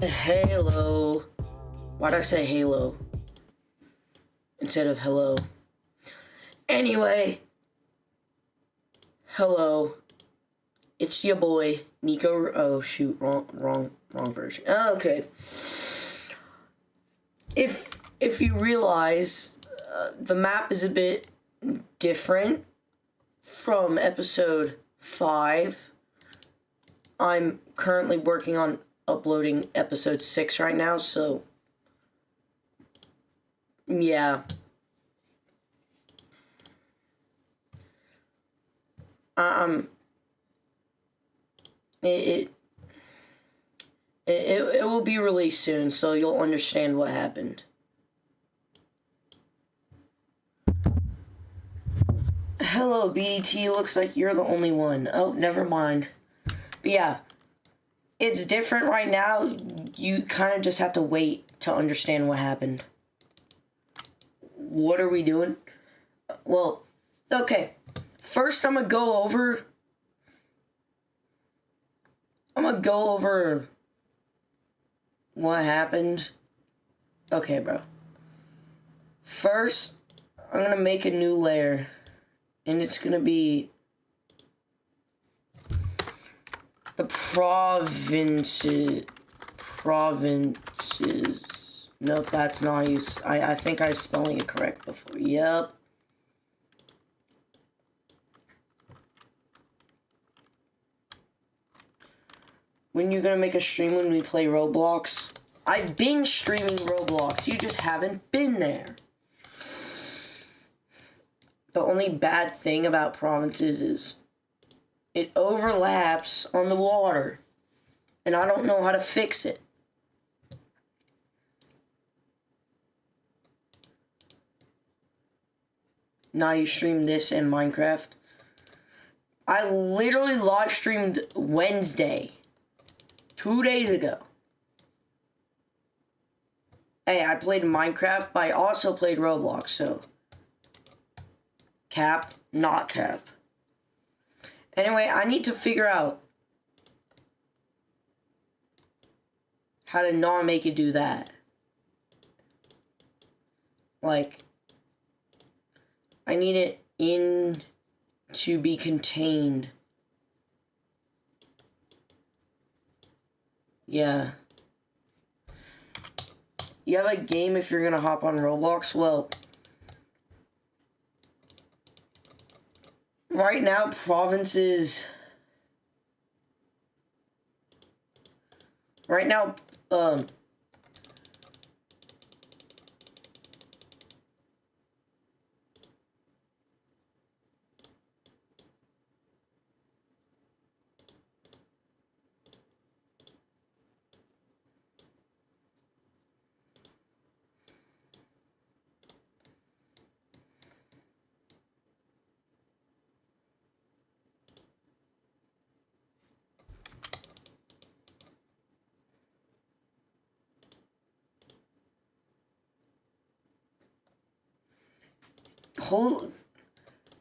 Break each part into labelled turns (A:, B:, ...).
A: Halo. Why'd I say Halo instead of hello? Anyway, hello. It's your boy Nico. Oh shoot, wrong version. Oh, okay. If you realize, the map is a bit different from episode 5. I'm currently working on uploading episode 6 right now, so yeah. It, it will be released soon, so you'll understand what happened. Hello, BDT. Looks like you're the only one. Oh, never mind. But yeah, it's different right now. You kind of just have to wait to understand what happened. What are we doing? Well, okay. First, I'm gonna go over what happened. Okay, bro. First, I'm gonna make a new layer. And it's gonna be the provinces. Nope, that's not used. I think I was spelling it correct before. Yep. When you're gonna make a stream when we play Roblox? I've been streaming Roblox. You just haven't been there. The only bad thing about provinces is it overlaps on the water. And I don't know how to fix it. Now you stream this and Minecraft. I literally live streamed Wednesday. 2 days ago. Hey, I played Minecraft, but I also played Roblox, so cap, not cap. Anyway, I need to figure out how to not make it do that. Like, I need it in to be contained. Yeah. You have a game if you're gonna hop on Roblox? Well, right now, provinces... Right now,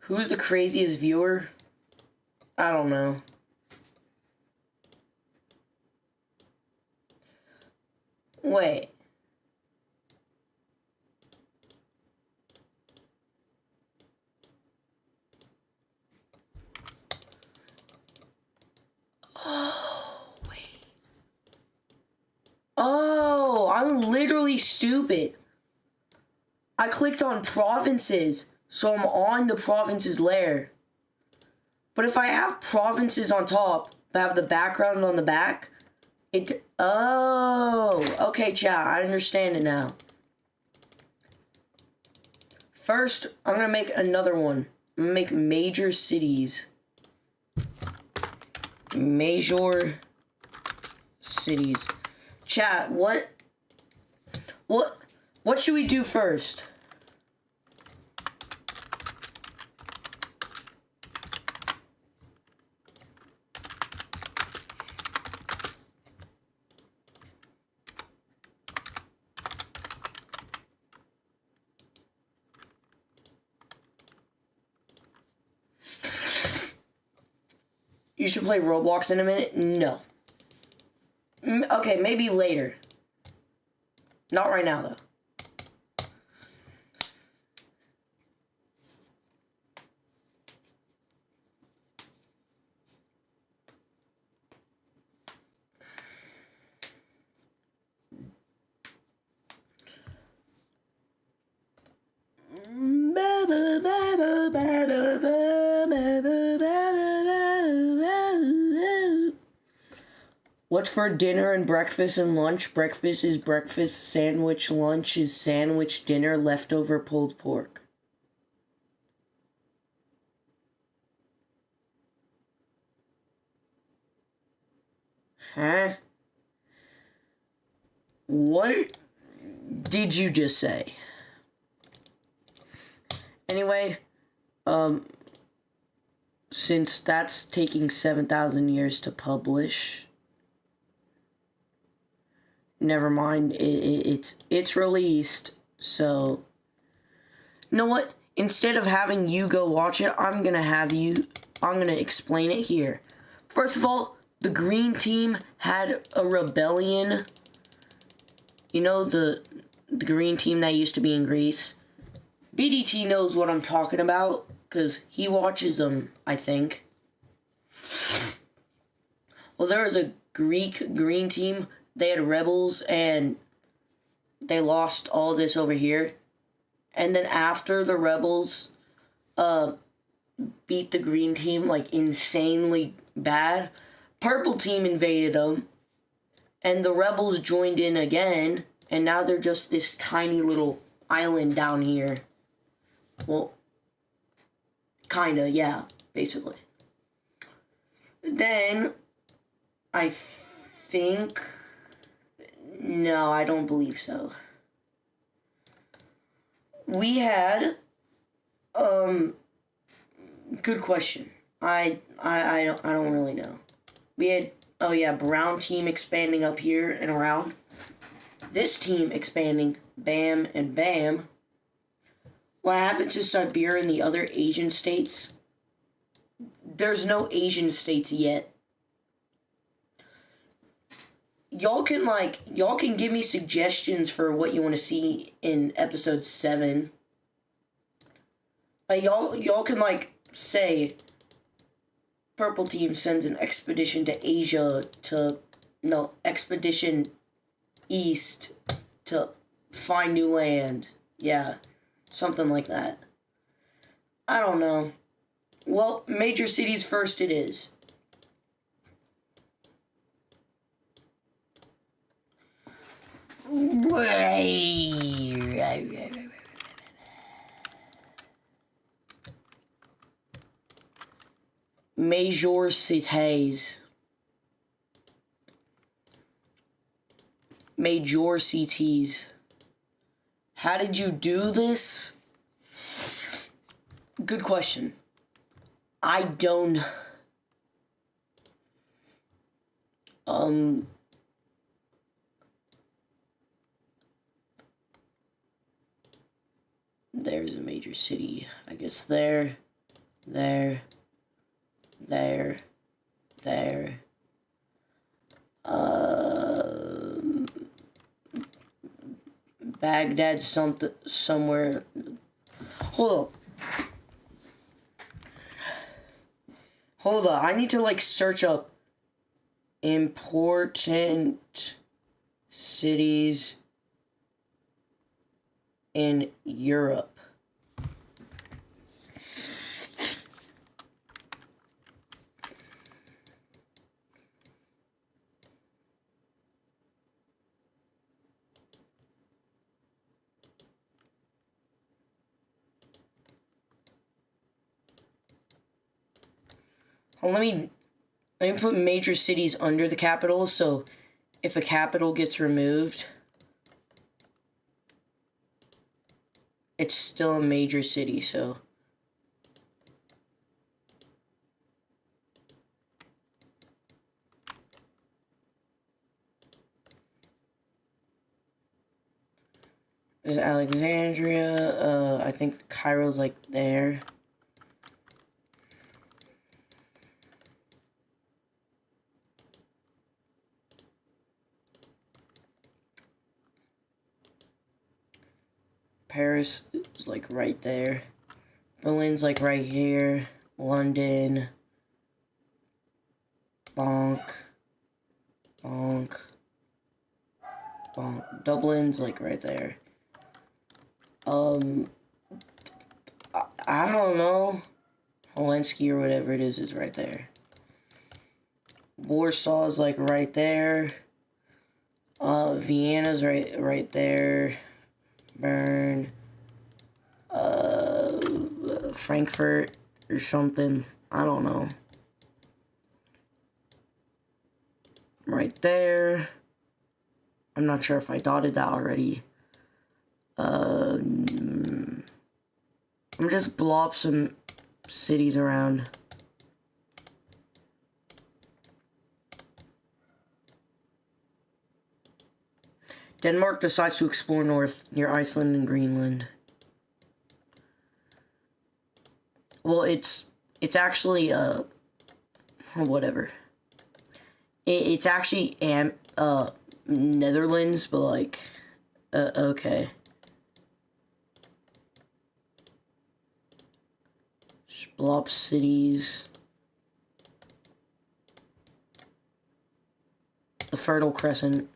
A: who's the craziest viewer? I don't know. Wait. Oh, wait. Oh, I'm literally stupid. I clicked on provinces, so I'm on the provinces layer. But if I have provinces on top, but have the background on the back, oh, okay, chat, I understand it now. First, I'm gonna make another one. I'm gonna make major cities. Major cities. Chat, what should we do first? You should play Roblox in a minute? No. Okay, maybe later. Not right now, though. What's for dinner and breakfast and lunch? Breakfast is breakfast sandwich. Lunch is sandwich. Dinner, leftover pulled pork. Huh? What did you just say? Anyway, since that's taking 7,000 years to publish, never mind. It's released, so you know what? Instead of having you go watch it, I'm gonna explain it here. First of all, the green team had a rebellion. You know the green team that used to be in Greece? BDT knows what I'm talking about, because he watches them, I think. Well, there was a Greek green team. They had rebels, and they lost all this over here. And then after the rebels beat the green team, like, insanely bad, purple team invaded them, and the rebels joined in again, and now they're just this tiny little island down here. Well, kinda, yeah, basically. Then, I think... No, I don't believe so. We had... Good question. I don't really know. We had... Oh yeah, brown team expanding up here and around. This team expanding, bam and bam. What happened to Siberia and the other Asian states? There's no Asian states yet. Y'all can give me suggestions for what you want to see in episode 7. Like, y'all can, like, say, purple team sends an expedition to Asia expedition east to find new land. Yeah. Something like that. I don't know. Well, major cities first it is. Major cities. Major cities. How did you do this? Good question. I don't... There's a major city. I guess there. Baghdad somewhere. Hold on. I need to, like, search up important cities in Europe. Well, let me put major cities under the capitals, so if a capital gets removed, it's still a major city, so... There's Alexandria, I think Cairo's, like, there. Paris is like right there. Berlin's like right here. London. Bonk. Bonk. Bonk. Dublin's like right there. I don't know. Helsinki or whatever it is right there. Warsaw's like right there. Vienna's right there. Bern. Frankfurt or something. I don't know. Right there. I'm not sure if I dotted that already. I'm just blob some cities around. Denmark decides to explore north near Iceland and Greenland. Well, it's actually whatever. It's actually Netherlands, but like okay. Blob cities. The Fertile Crescent.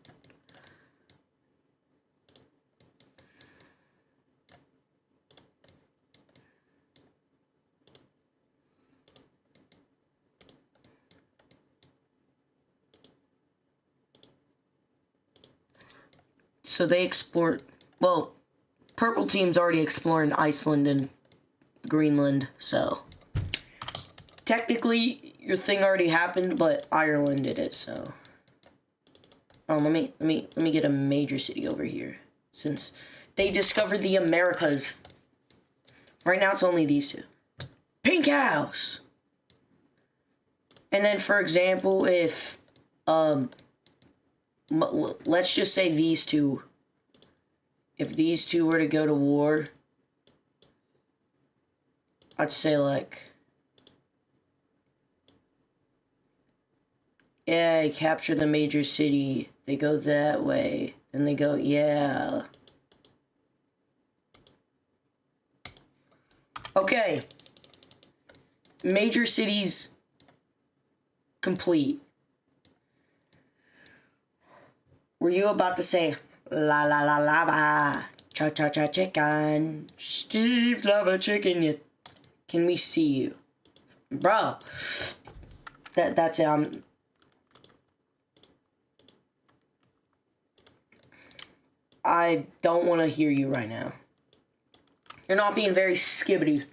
A: So they explored, well, purple team's already exploring Iceland and Greenland, so technically your thing already happened, but Ireland did it, so. Oh, let me get a major city over here, since they discovered the Americas. Right now it's only these two. Pink House! And then, for example, if, let's just say these two. If these two were to go to war, I'd say like, yeah, capture the major city. They go that way. Then they go, yeah. Okay. Major cities complete. Were you about to say, la la la lava, cha cha cha chicken, Steve lava chicken? Can we see you, bro? That's it. I don't want to hear you right now. You're not being very skibbity.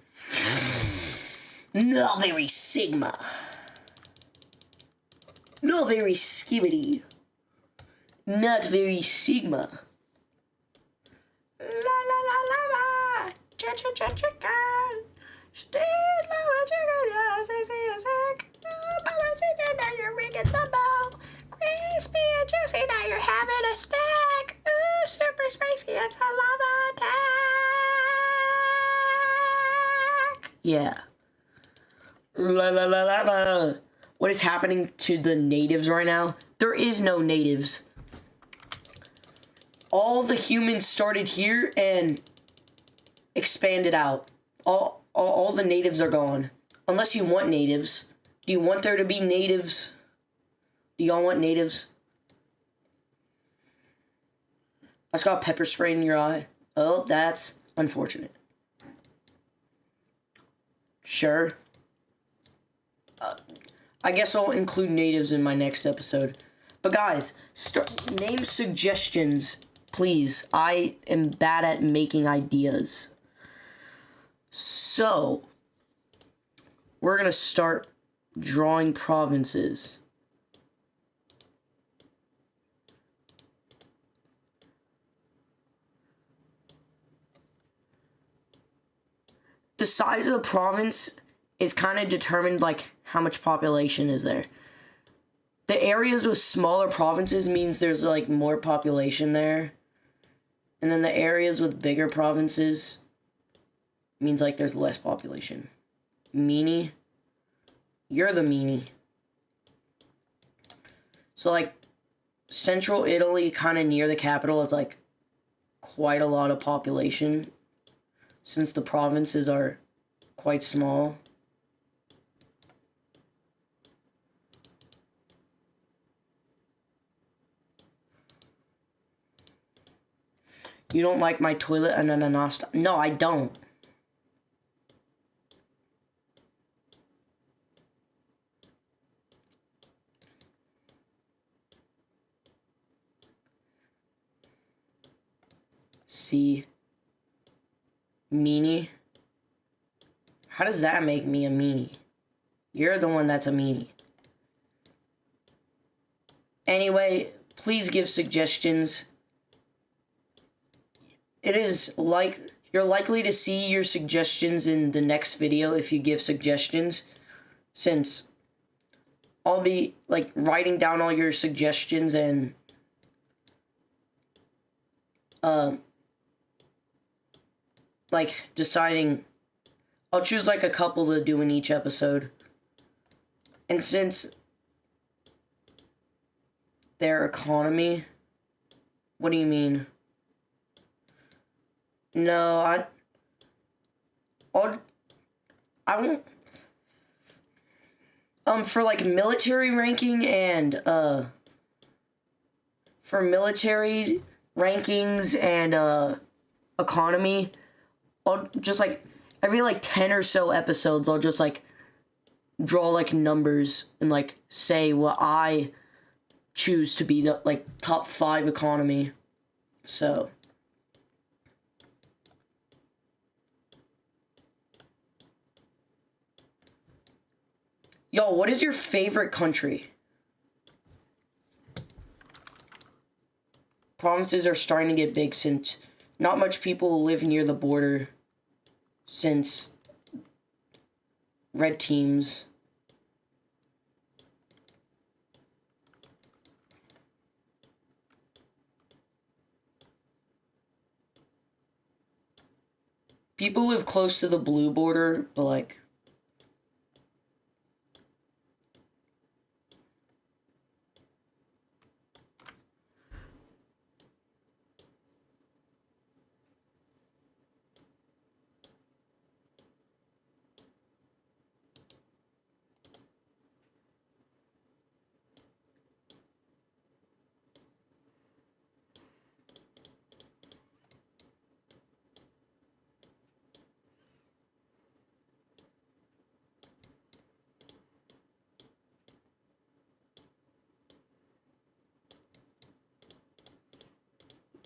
A: Not very sigma. Not very skibbity. Not very sigma. La la la lava, cha cha cha chicken, Steve lava chicken, yeah, say sick. Mama said now you're ringing the bell. Crispy and juicy, now you're having a snack. Ooh, super spicy, it's a lava attack. Yeah. La la la lava. What is happening to the natives right now? There is no natives. All the humans started here and expanded out. All the natives are gone. Unless you want natives. Do you want there to be natives? Do y'all want natives? I just got pepper spray in your eye. Oh, that's unfortunate. Sure. I guess I'll include natives in my next episode. But guys, name suggestions, please. I am bad at making ideas. So, we're going to start drawing provinces. The size of the province is kind of determined like how much population is there. The areas with smaller provinces means there's like more population there. And then the areas with bigger provinces means like there's less population. Meanie. You're the meanie. So like central Italy, kind of near the capital, is like quite a lot of population since the provinces are quite small. You don't like my toilet ananas? No, I don't. See? Meanie? How does that make me a meanie? You're the one that's a meanie. Anyway, please give suggestions. It is like you're likely to see your suggestions in the next video if you give suggestions, since I'll be like writing down all your suggestions and like deciding. I'll choose like a couple to do in each episode. And since their economy, what do you mean? No, I won't. For like military ranking and for military rankings and economy, I'll just like every like 10 or so episodes, I'll just like draw like numbers and like say what I choose to be the like top 5 economy. So yo, what is your favorite country? Provinces are starting to get big since not much people live near the border since red teams. People live close to the blue border, but like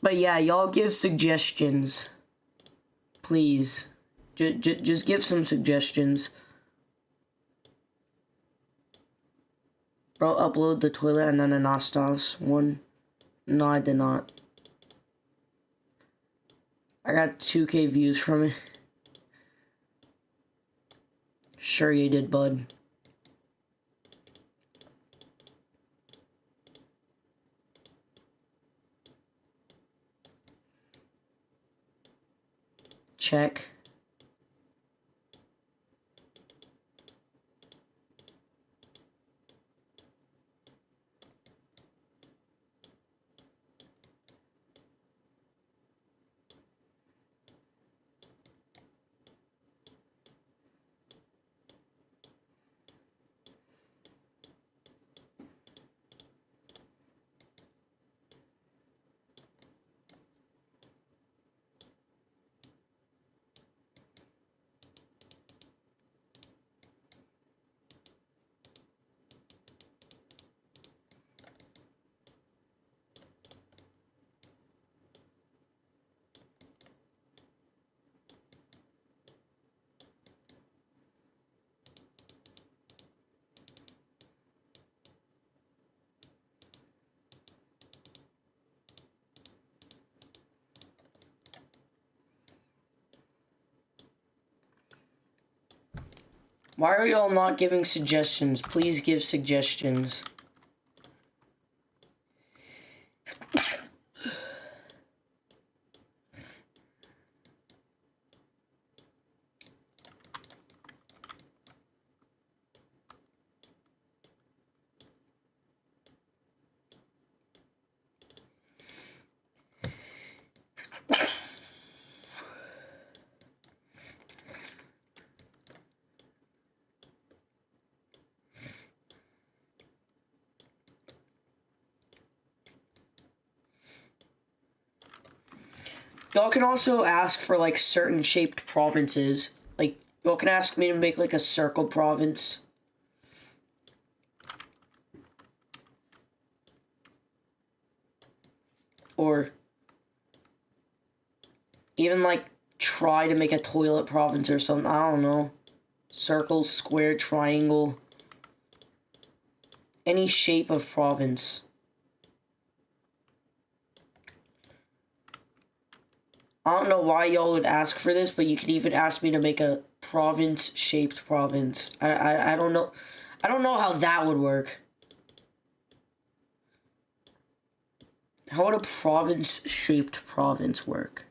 A: but yeah, y'all give suggestions. Please. Just give some suggestions. Bro, upload the toilet and then Anastas one. No, I did not. I got 2K views from it. Sure you did, bud. Check. Why are y'all not giving suggestions? Please give suggestions. Y'all can also ask for, like, certain shaped provinces. Like, y'all can ask me to make, like, a circle province. Or even, like, try to make a toilet province or something. I don't know. Circle, square, triangle. Any shape of province. I don't know why y'all would ask for this, but you could even ask me to make a province-shaped province. I don't know. I don't know how that would work. How would a province-shaped province work?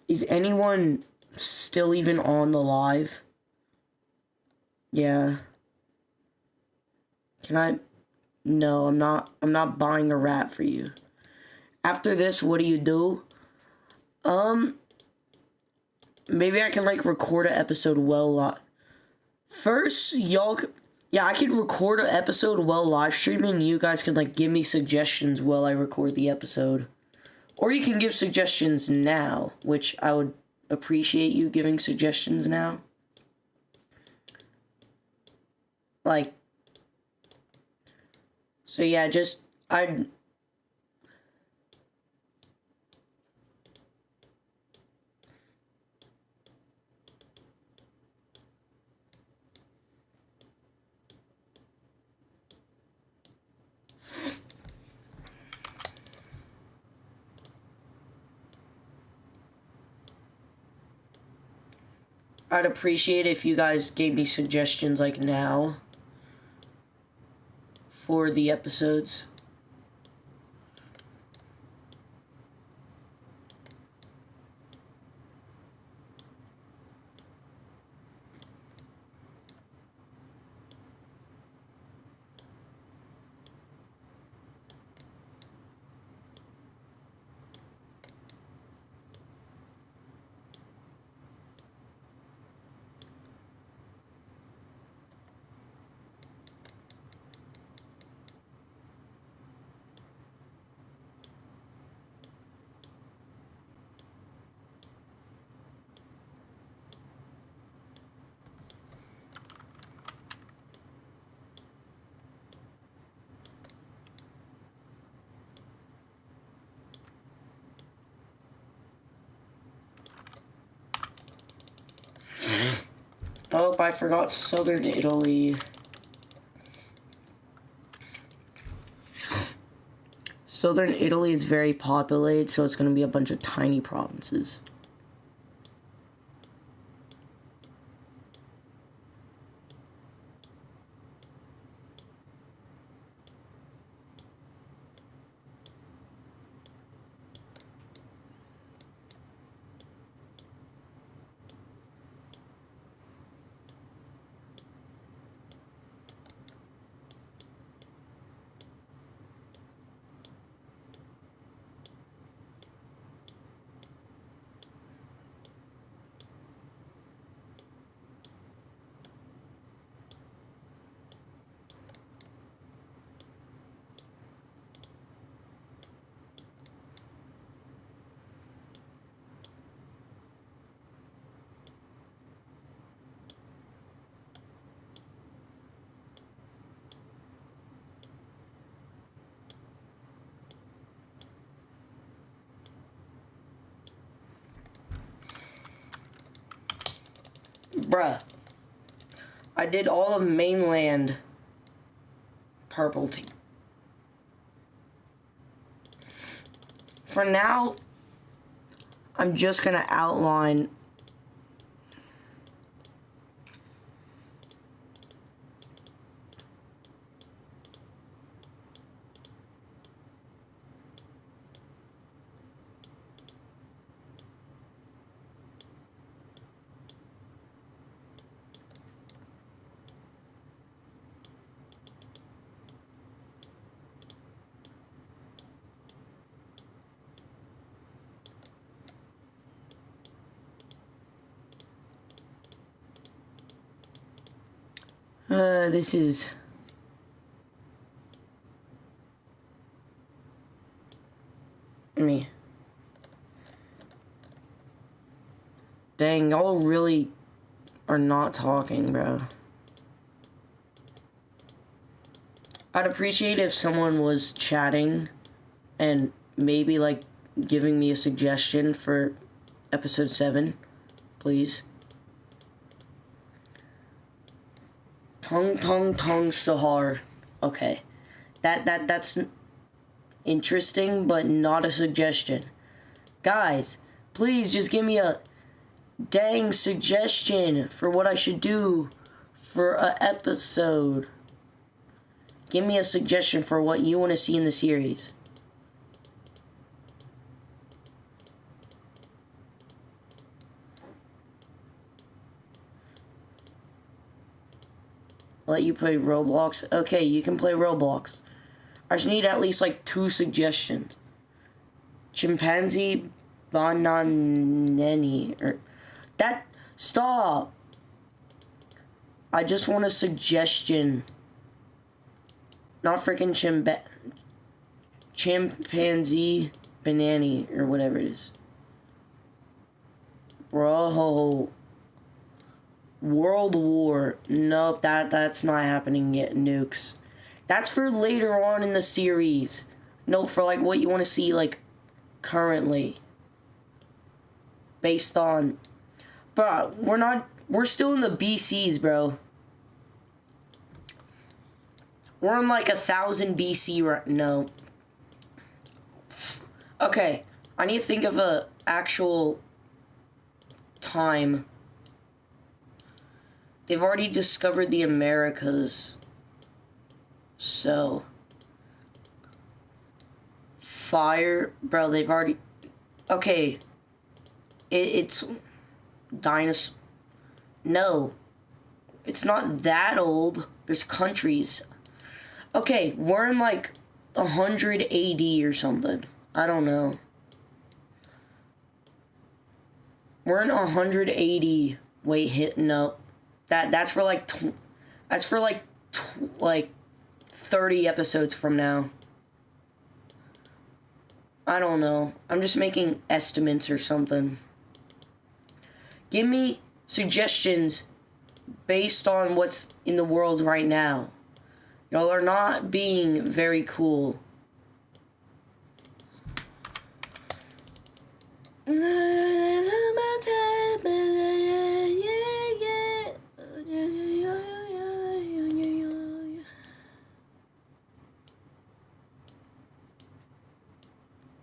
A: Is anyone still even on the live? Yeah. Can I? No, I'm not. I'm not buying a rat for you. After this, what do you do? Maybe I can, like, record an episode First, y'all... Yeah, I could record an episode while live streaming, and you guys can, like, give me suggestions while I record the episode. Or you can give suggestions now, which I would appreciate you giving suggestions now. Like... So yeah, I'd appreciate if you guys gave me suggestions, like, now for the episodes. Oh, I forgot southern Italy. Southern Italy is very populated, so it's going to be a bunch of tiny provinces. Bruh. I did all of mainland purple tea. For now, I'm just gonna outline This is... me. Dang, y'all really are not talking, bro. I'd appreciate if someone was chatting and maybe, like, giving me a suggestion for episode 7, please. Tung Sahar. Okay. That's interesting, but not a suggestion. Guys, please just give me a dang suggestion for what I should do for a episode. Give me a suggestion for what you want to see in the series. Let you play Roblox? Okay, you can play Roblox. I just need at least like 2 suggestions. Chimpanzee Bananeni. Or that. Stop! I just want a suggestion. Not freaking chimpanzee banani or whatever it is. Bro. World War. Nope, that's not happening yet. Nukes. That's for later on in the series. No, for like what you want to see like currently. Based on... Bro, we're still in the BCs, bro. We're in like 1000 BC right no. Okay, I need to think of a actual time. They've already discovered the Americas. So fire, bro, they've already... Okay. It's dinosaur. No. It's not that old. There's countries. Okay, we're in like 100 AD or something. I don't know. We're in 180. Wait, no. That's for like like 30 episodes from now. I don't know. I'm just making estimates or something. Give me suggestions based on what's in the world right now. Y'all are not being very cool.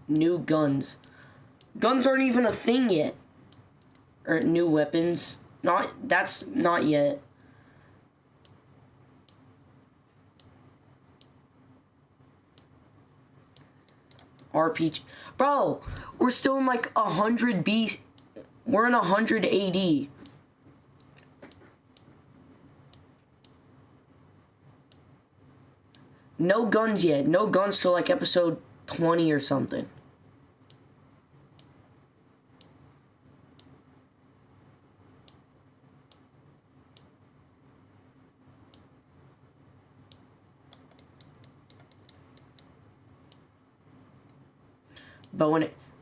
A: New guns. Guns aren't even a thing yet. Or new weapons. That's not yet. RPG. Bro, we're still in like 100 B. We're in 100 AD. No guns yet. No guns till like episode 20 or something.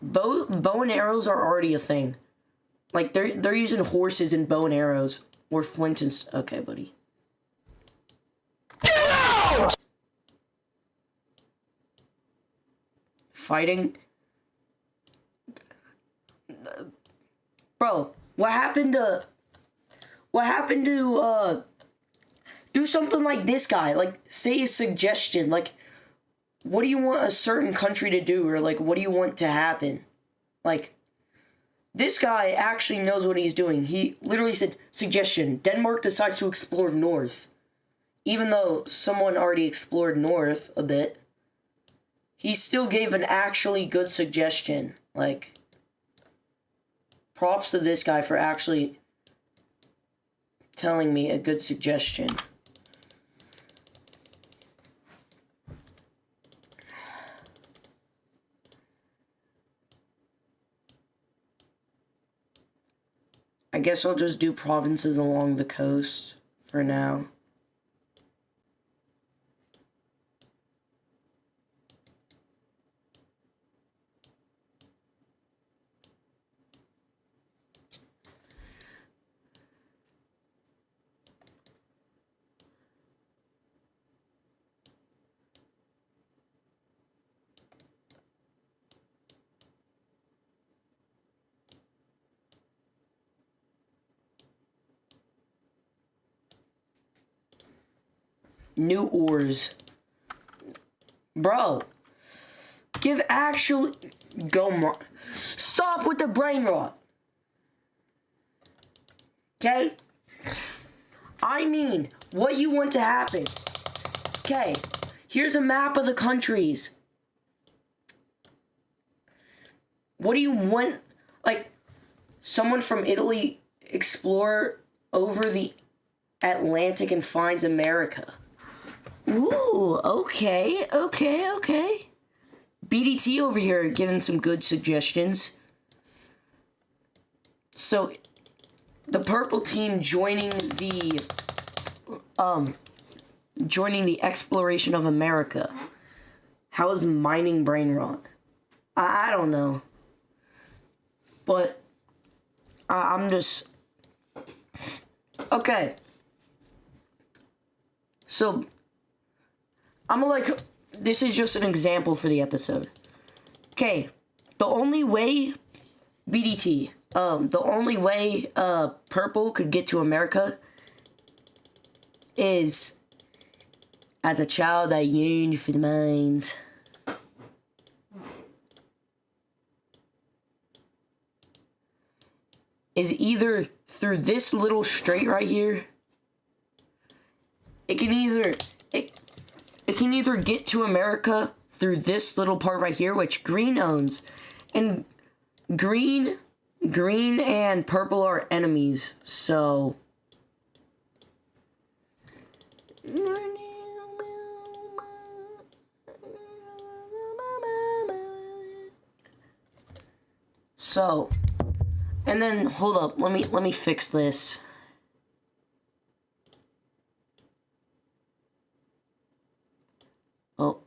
A: Bow and arrows are already a thing. Like they're using horses and bow and arrows or flint and okay, buddy. Get out! Fighting. Bro, what happened to do something like this guy? Like say a suggestion, like what do you want a certain country to do, or like what do you want to happen? Like this guy actually knows what he's doing. He literally said suggestion. Denmark decides to explore north. Even though someone already explored north a bit, he still gave an actually good suggestion. Like props to this guy for actually telling me a good suggestion. I guess I'll just do provinces along the coast for now. new ores. Bro, give actually... Stop with the brain rot. Okay? I mean, what you want to happen. Okay, here's a map of the countries. What do you want? Like, someone from Italy explore over the Atlantic and finds America. Ooh, okay. BDT over here giving some good suggestions. So, the purple team joining the exploration of America. How is mining brain rot? I don't know. But I'm just... Okay. So, I'm like... This is just an example for the episode. Okay. The only way... BDT. The only way purple could get to America is... As a child, I yearned for the mines. Is either through this little strait right here. It can either get to America through this little part right here, which green owns, and green and purple are enemies. So. And then hold up, let me fix this. Oh.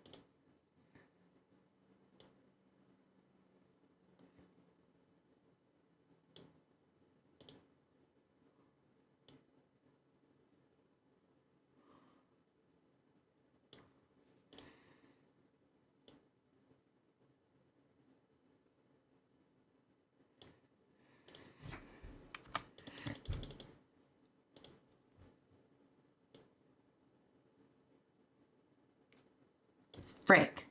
A: Frick.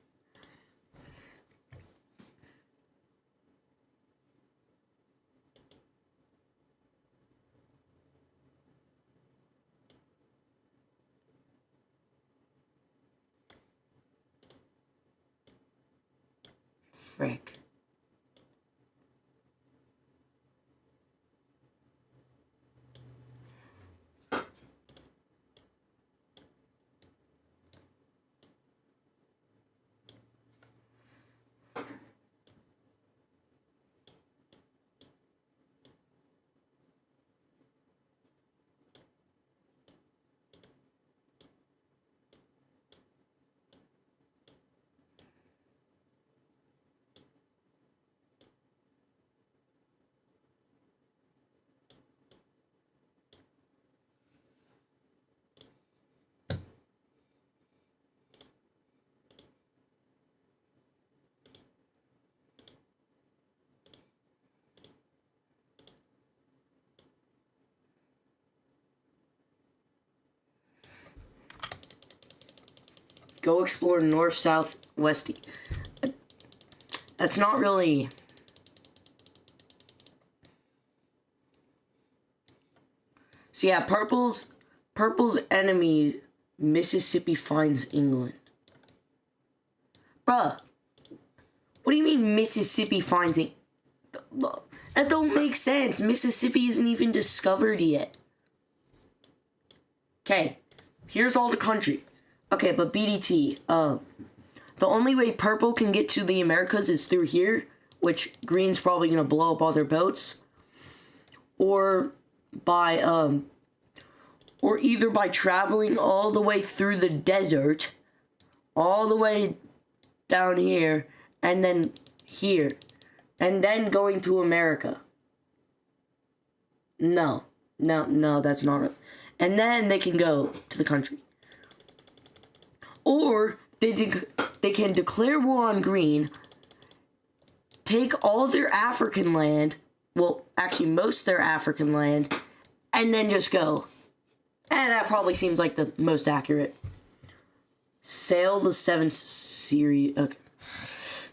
A: Frick. Go explore north, south, west. That's not really... So yeah, purple's enemy, Mississippi finds England. Bruh. What do you mean Mississippi finds England? That don't make sense. Mississippi isn't even discovered yet. Okay. Here's all the country. Okay, but BDT, the only way purple can get to the Americas is through here, which green's probably gonna blow up all their boats, or either by traveling all the way through the desert, all the way down here, and then here, and then going to America. No, that's not right. And then they can go to the country. Or they can declare war on green, take all their African land, well, actually most of their African land, and then just go. And that probably seems like the most accurate. Sail the 7th series. Okay.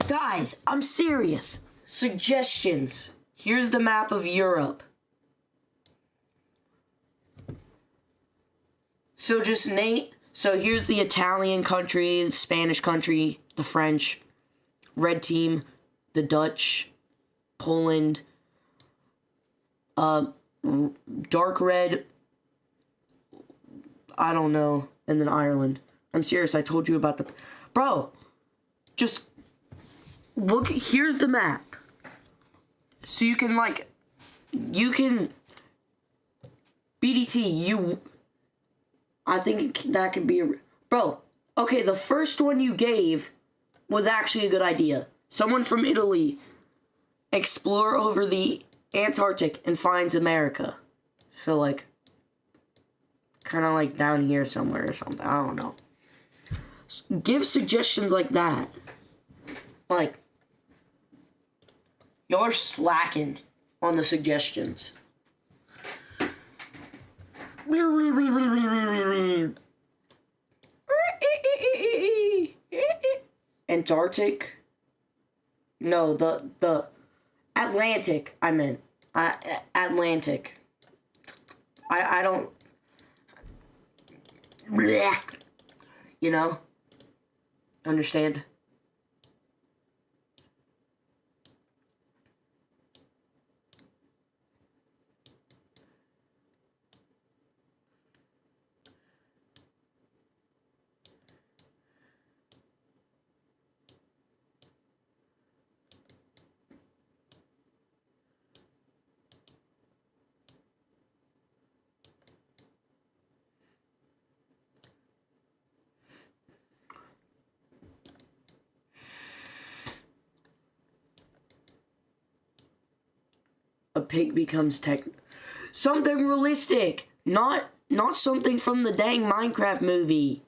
A: Guys, I'm serious. Suggestions. Here's the map of Europe. So just Nate. So here's the Italian country, the Spanish country, the French, red team, the Dutch, Poland, dark red, I don't know, and then Ireland. I'm serious, I told you about the... Bro, just look, here's the map. So you can, like, BDT, I think that could be bro, okay, the first one you gave was actually a good idea. Someone from Italy explore over the Antarctic and finds America. So, like, kind of like down here somewhere or something. I don't know. Give suggestions like that. Like, y'all are slacking on the suggestions. Antarctic? No, the Atlantic, I meant. Atlantic. I don't... You know? Understand? A pig becomes something realistic, not something from the dang Minecraft movie.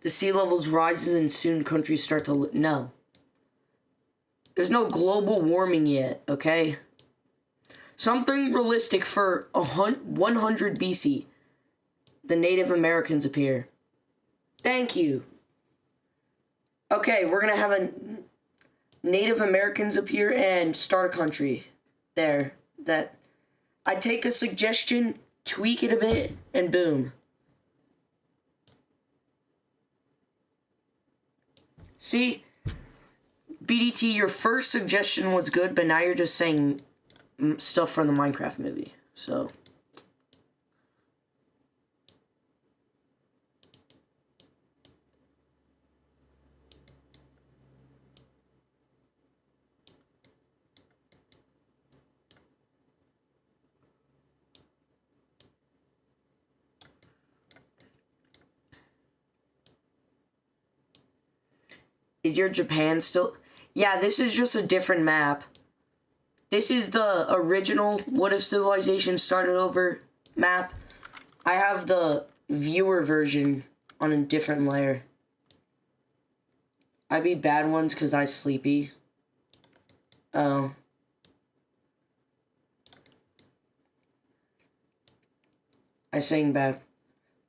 A: The sea levels rises and soon countries start to... No. There's no global warming yet, okay? Something realistic for 100 BC. The Native Americans appear. Thank you. Okay, we're gonna have a Native Americans appear and start a country. There. That. I take a suggestion, tweak it a bit, and boom. See, BDT, your first suggestion was good, but now you're just saying stuff from the Minecraft movie, so... Is your Japan still... Yeah, this is just a different map. This is the original What If Civilization Started Over map. I have the viewer version on a different layer. I be bad ones because I sleepy. Oh. I saying bad.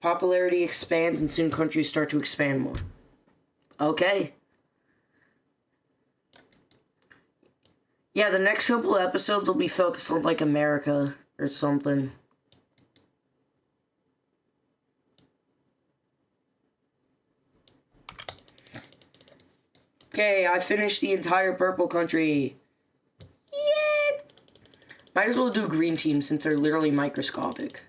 A: Popularity expands and soon countries start to expand more. Okay. Yeah, the next couple of episodes will be focused on, like, America or something. Okay, I finished the entire purple country. Yeah. Might as well do green team since they're literally microscopic.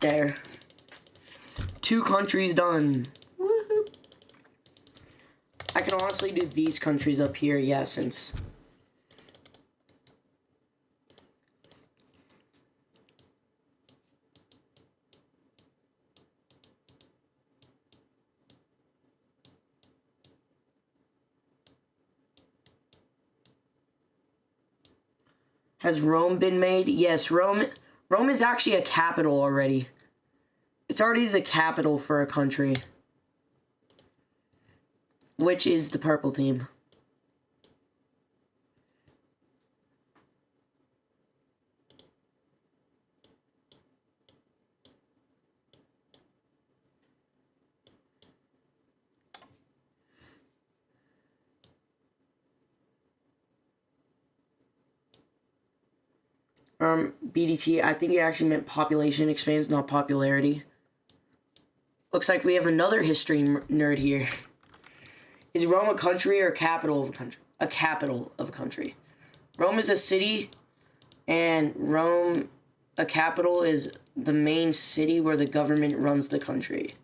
A: There. 2 countries done. Woohoo. I can honestly do these countries up here, yeah, since... Has Rome been made? Yes, Rome is actually a capital already. It's already the capital for a country. Which is the purple team. BDT, I think it actually meant population expands, not popularity. Looks like we have another history nerd here. Is Rome a country or a capital of a country? A capital of a country. Rome is a city, and Rome, a capital, is the main city where the government runs the country.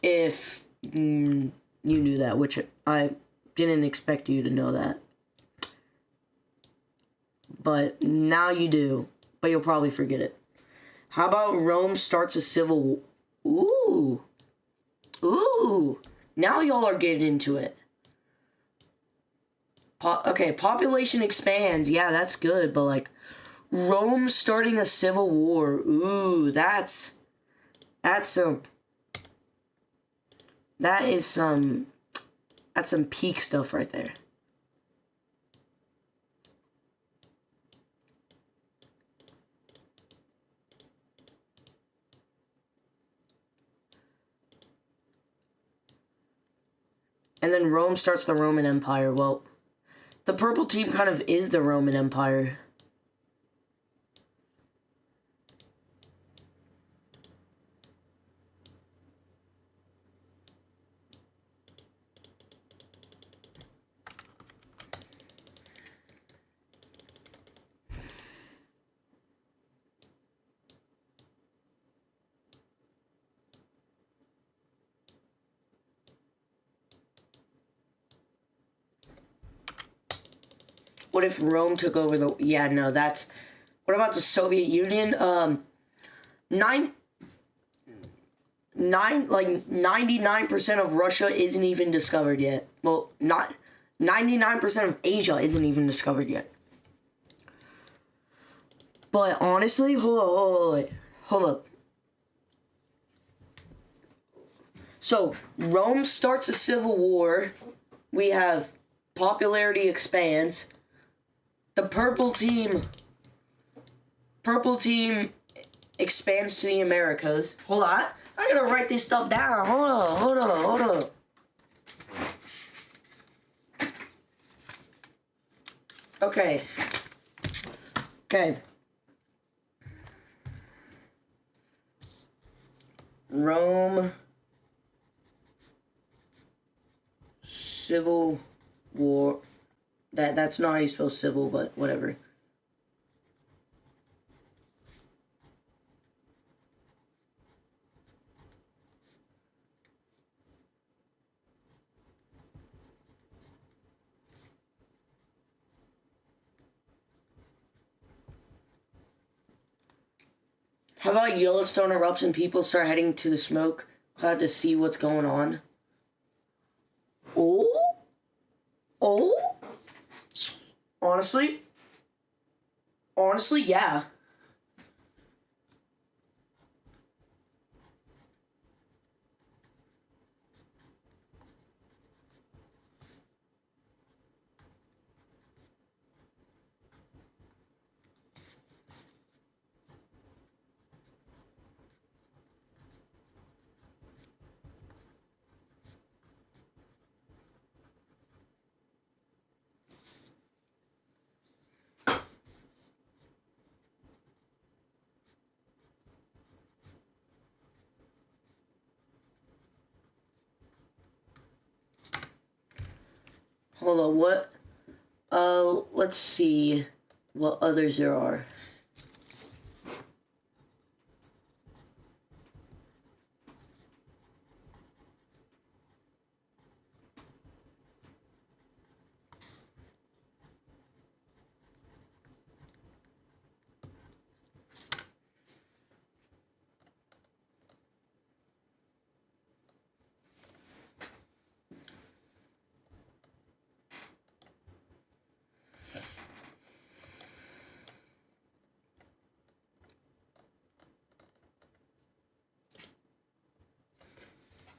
A: If you knew that, which I didn't expect you to know that. But now you do. But you'll probably forget it. How about Rome starts a civil war? Ooh. Ooh. Now y'all are getting into it. Okay, population expands. Yeah, that's good. But, like, Rome starting a civil war. Ooh, that's some peak stuff right there. And then Rome starts the Roman Empire. Well, the purple team kind of is the Roman Empire. What if Rome took over the... Yeah, no, that's... What about the Soviet Union? 99% of Russia isn't even discovered yet. Well, not 99% of Asia isn't even discovered yet. But honestly, hold up. So, Rome starts a civil war. We have popularity expands. The purple team expands to the Americas. Hold on. I gotta write this stuff down. Hold on. Okay. Rome Civil War. That's not how you spell civil, but whatever. How about Yellowstone erupts and people start heading to the smoke cloud to see what's going on? Oh? Honestly, yeah. Hold on, what? Let's see what others there are.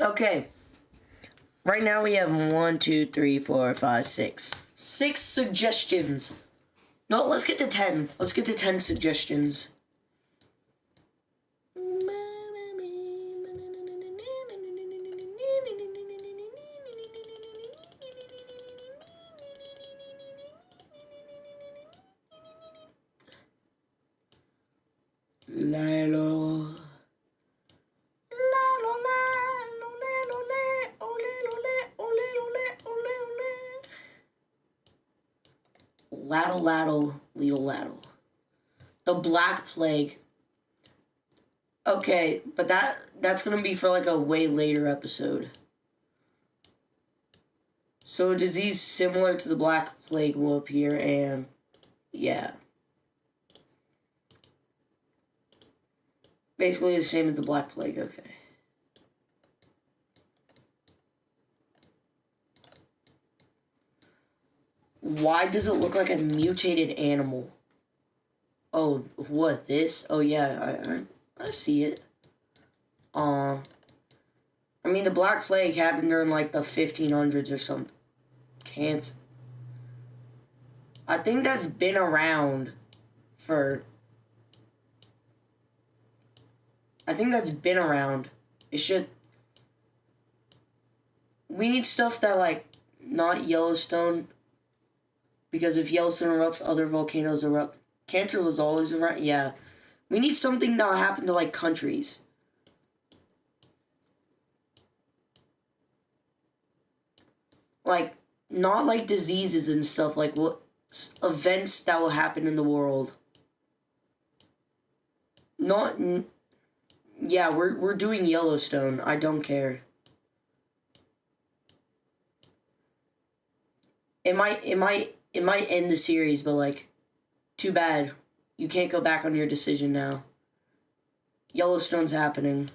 A: Okay. Right now we have 1, 2, 3, 4, 5, 6. 6 suggestions. No, let's get to 10. Let's get to 10 suggestions. Lilo. Laddle, laddle, leedle, laddle. The Black Plague. Okay, but that's gonna be for like a way later episode. So a disease similar to the Black Plague will appear, and yeah. Basically the same as the Black Plague, okay. Why does it look like a mutated animal? Oh, what, this? Oh yeah, I see it. I mean, the Black Plague happened during like the 1500s or something. Can't. I think that's been around for. I think that's been around. It should. We need stuff that, like, not Yellowstone. Because if Yellowstone erupts, other volcanoes erupt. Cancer was always around. Yeah. We need something that happened to, like, countries. Like, not like diseases and stuff. Like, what events that will happen in the world. Not. Yeah, we're doing Yellowstone. I don't care. It might end the series, but like, too bad. You can't go back on your decision now. Yellowstone's happening.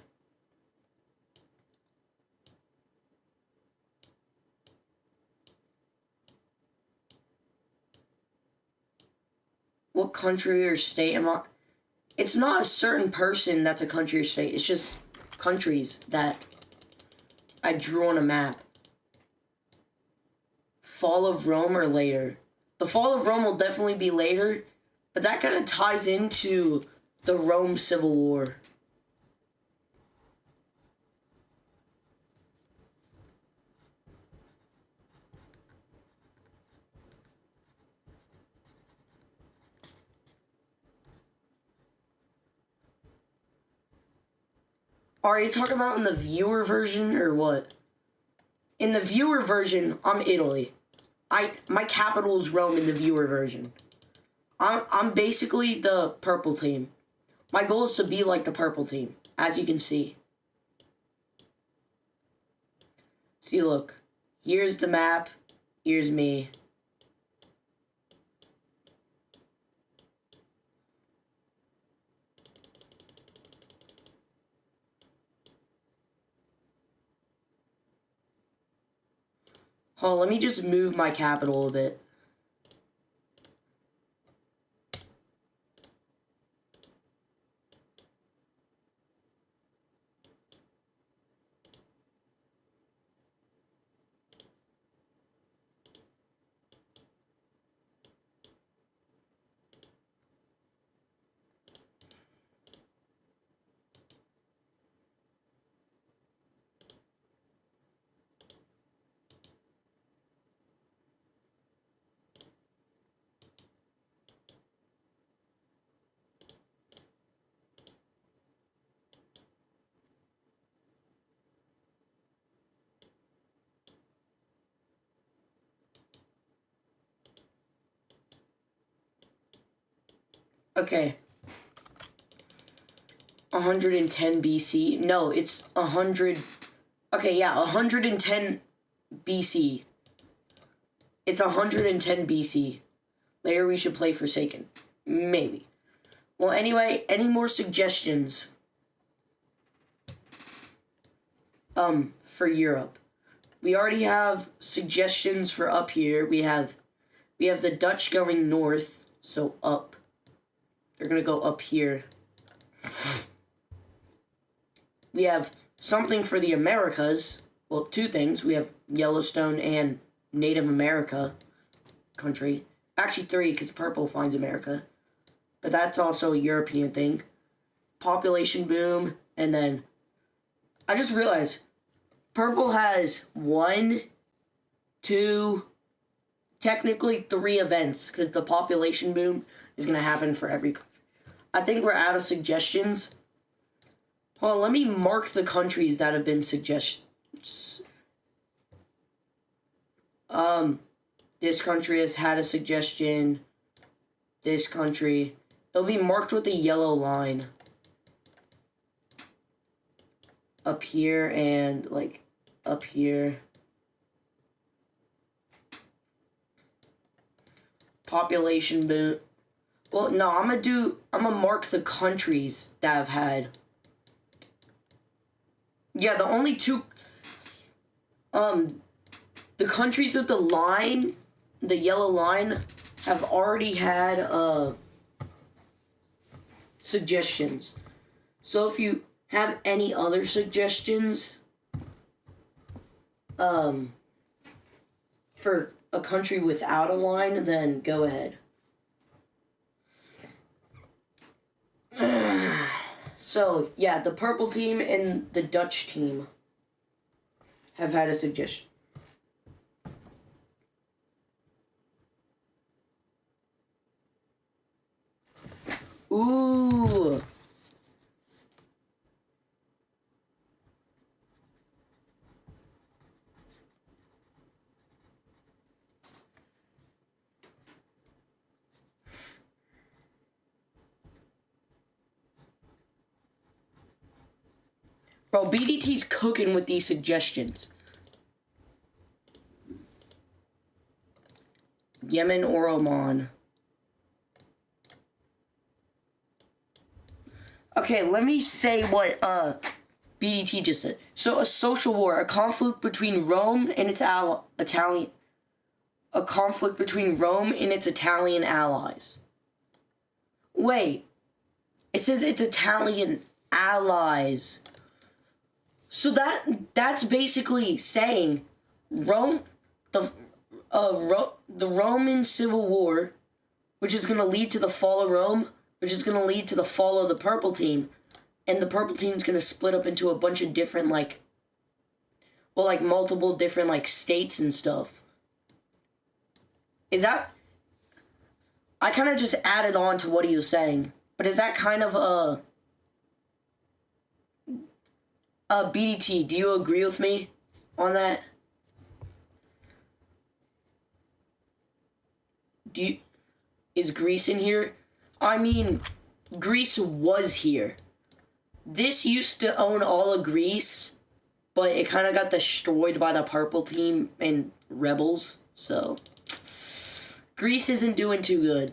A: What country or state am I? It's not a certain person that's a country or state. It's just countries that I drew on a map. Fall of Rome or later? The fall of Rome will definitely be later, but that kind of ties into the Rome Civil War. Are you talking about in the viewer version or what? In the viewer version, I'm Italy. My capital is Rome in the viewer version. I'm basically the purple team. My goal is to be like the purple team, as you can see. See, look. Here's the map. Here's me. Hold on, let me just move my capital a bit. Okay. 110 BC. No, it's 100. Okay, yeah, 110 BC. It's 110 BC. Later we should play Forsaken. Maybe. Well, anyway, any more suggestions? For Europe. We already have suggestions for up here. We have the Dutch going north, so up. They're gonna go up here. We have something for the Americas. Well, two things. We have Yellowstone and Native America country. Actually, three, because purple finds America. But that's also a European thing. Population boom, and then I just realized purple has 1, 2, technically 3 events, because the population boom is going to happen for every country. I think we're out of suggestions. Hold on, let me mark the countries that have been suggestions. This country has had a suggestion. This country. It'll be marked with a yellow line. Up here and, like, up here. Population boom. Well, no, I'm gonna mark the countries that have had. Yeah, the only two, the countries with the line, the yellow line, have already had, suggestions. So if you have any other suggestions, for a country without a line, then go ahead. So, yeah, the purple team and the Dutch team have had a suggestion. Ooh. Bro, BDT's cooking with these suggestions. Yemen or Oman. Okay, let me say what BDT just said. So, a social war, a conflict between Rome and its Italian allies. Wait, it says it's Italian allies. So that's basically saying Rome, the Roman Civil War, which is going to lead to the fall of Rome, which is going to lead to the fall of the purple team, and the purple team's going to split up into a bunch of different, multiple different, states and stuff. Is that... I kind of just added on to what he was saying, but is that kind of, BDT, do you agree with me on that? Is Greece in here? I mean, Greece was here. This used to own all of Greece, but it kind of got destroyed by the purple team and rebels, so... Greece isn't doing too good.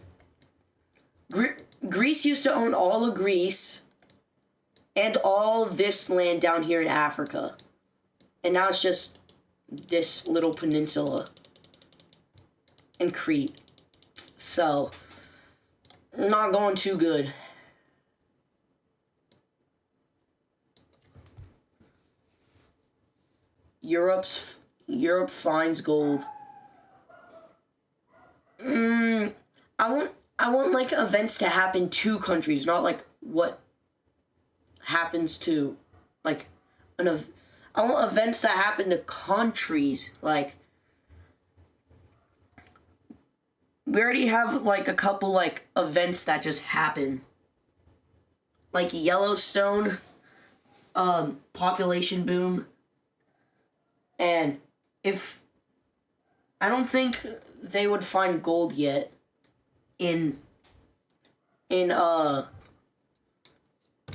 A: Greece used to own all of Greece and all this land down here in Africa. And now it's just this little peninsula and Crete. So, not going too good. Europe finds gold. I want events to happen to countries, not what happens to I want events that happen to countries. We already have a couple events that just happen, Yellowstone, population boom, and I don't think they would find gold yet in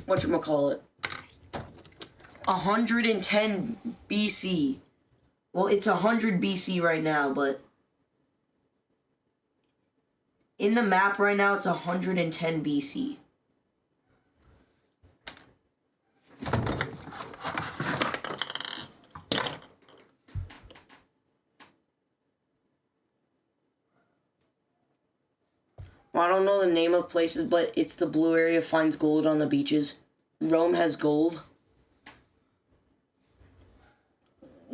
A: whatchamacallit, 110 BC. Well, it's 100 BC right now, but in the map right now, it's 110 BC. Well, I don't know the name of places, but it's the blue area finds gold on the beaches. Rome has gold.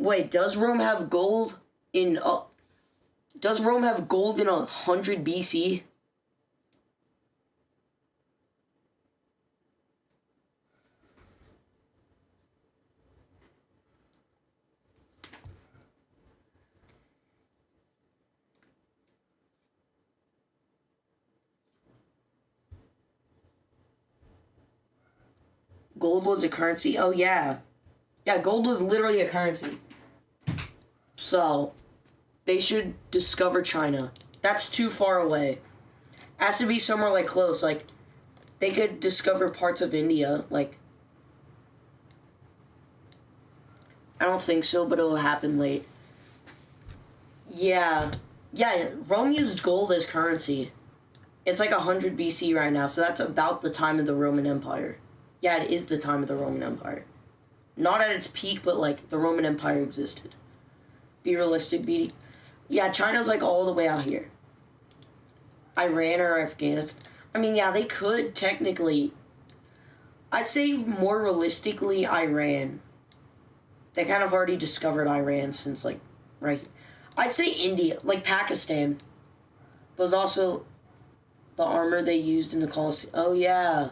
A: Wait, does Rome have gold in... does Rome have gold in 100 BC? Gold was a currency? Oh, yeah. Yeah, gold was literally a currency. So, they should discover China. That's too far away. Has to be somewhere, like, close. Like, they could discover parts of India. Like, I don't think so, but it will happen late. Yeah. Yeah, Rome used gold as currency. It's like 100 BC right now, so that's about the time of the Roman Empire. Yeah, it is the time of the Roman Empire. Not at its peak, but, like, the Roman Empire existed. Be realistic, BD. Yeah, China's, like, all the way out here. Iran or Afghanistan. I mean, yeah, they could, technically. I'd say more realistically, Iran. They kind of already discovered Iran since, like, right here. I'd say India, like Pakistan. Was also the armor they used in the Colosseum. Oh, yeah.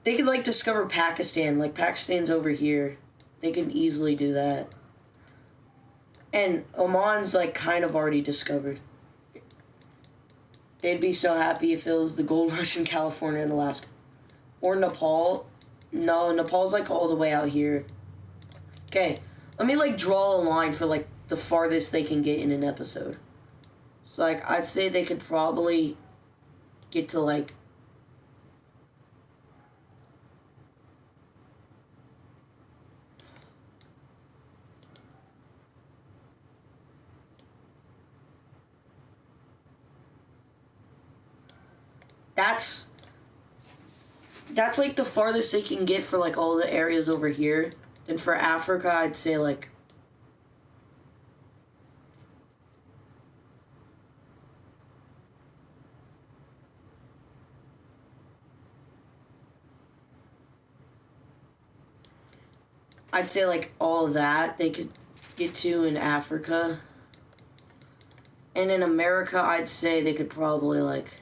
A: They could, like, discover Pakistan. Like, Pakistan's over here. They can easily do that. And Oman's, like, kind of already discovered. They'd be so happy if it was the gold rush in California and Alaska. Or Nepal. No, Nepal's, like, all the way out here. Okay, let me, like, draw a line for, like, the farthest they can get in an episode. So, like, I'd say they could probably get to, like... That's like the farthest they can get for like all the areas over here. Then for Africa, I'd say like all of that they could get to in Africa. And in America, I'd say they could probably like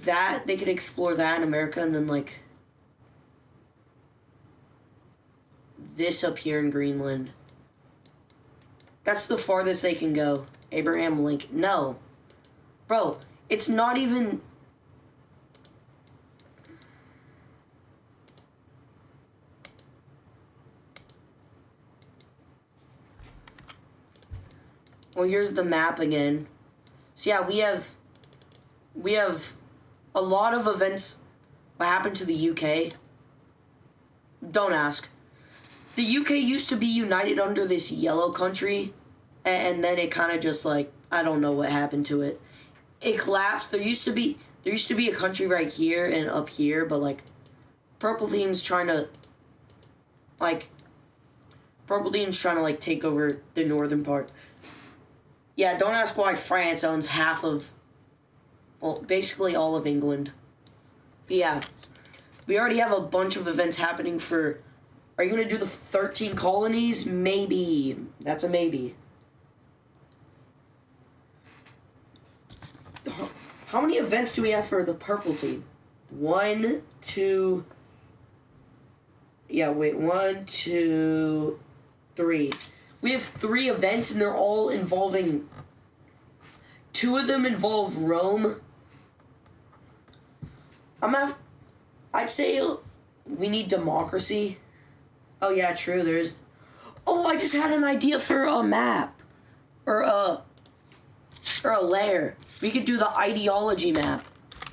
A: that, they could explore that in America, and then like this up here in Greenland. That's the farthest they can go. Abraham Lincoln. No. Bro, it's not even... Well, here's the map again. So yeah, we have a lot of events. What happened to the UK? Don't ask. The UK used to be united under this yellow country, and then it kind of just like, I don't know what happened to it. It collapsed. There used to be a country right here and up here, but like Purple Team's trying to like take over the northern part. Yeah, don't ask why France owns half of, well, basically all of England. But yeah, we already have a bunch of events happening for... Are you going to do the 13 colonies? Maybe. That's a maybe. How many events do we have for the Purple Team? 1, 2... Yeah, wait. 1, 2, 3. We have 3 events, and they're all involving... 2 of them involve Rome. I'd say we need democracy. Oh yeah, true, there's... Oh, I just had an idea for a map. Or a layer. We could do the ideology map.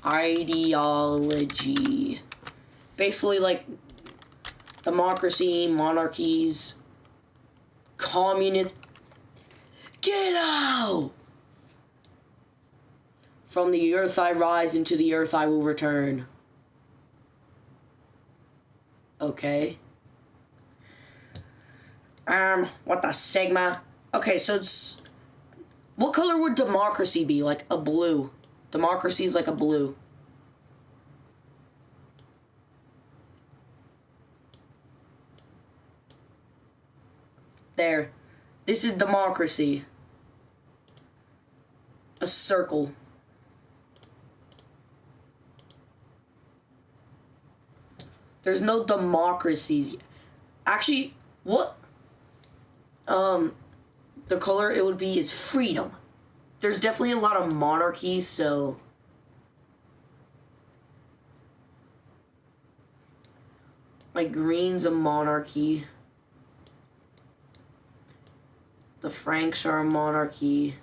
A: Ideology. Basically, like, democracy, monarchies, communist... Get out! From the earth I rise, into the earth I will return. Okay. What the Sigma? Okay, so it's... What color would democracy be? Like a blue. Democracy is like a blue. There. This is democracy. A circle. There's no democracies. Actually, what? The color it would be is freedom. There's definitely a lot of monarchies, so... Like, green's a monarchy. The Franks are a monarchy.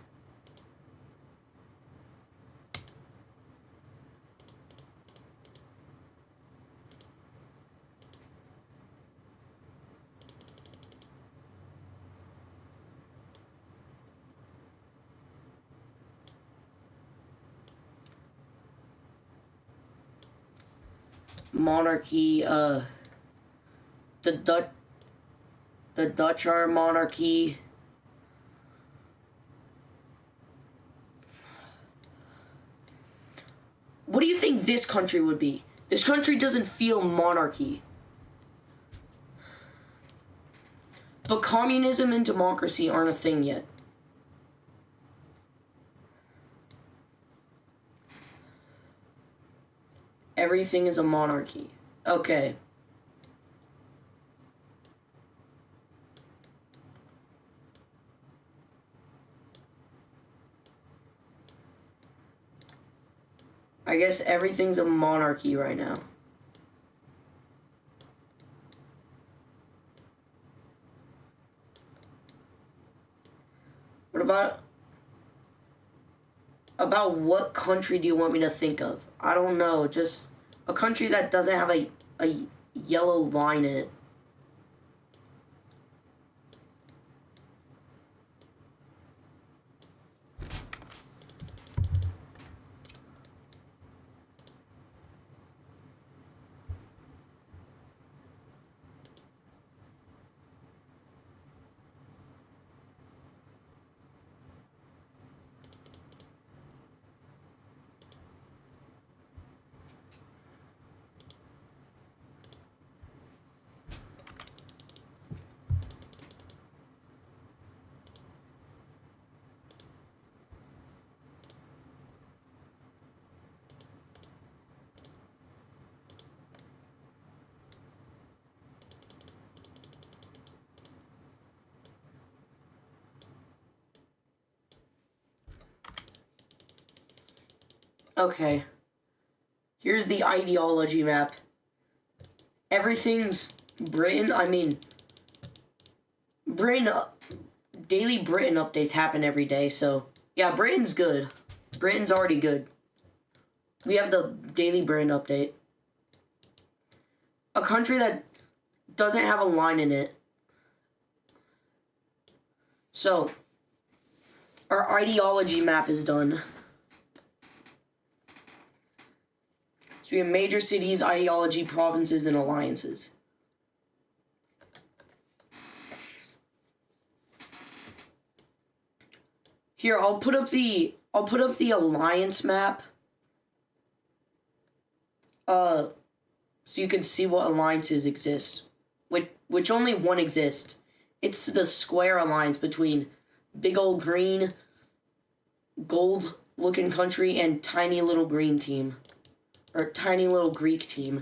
A: Monarchy, the Dutch are a monarchy. What do you think this country would be? This country doesn't feel monarchy. But communism and democracy aren't a thing yet. Everything is a monarchy. Okay. I guess everything's a monarchy right now. What about what country do you want me to think of? I don't know, just a country that doesn't have a yellow line in it. Okay. Here's the ideology map. Everything's Britain. I mean, Britain, daily Britain updates happen every day, so yeah, Britain's good. Britain's already good. We have the daily Britain update. A country that doesn't have a line in it. So, our ideology map is done. So we have major cities, ideology, provinces, and alliances. Here, I'll put up the alliance map. So you can see what alliances exist. Which only one exists. It's the square alliance between big old green, gold looking country and tiny little green team. Or tiny little Greek team.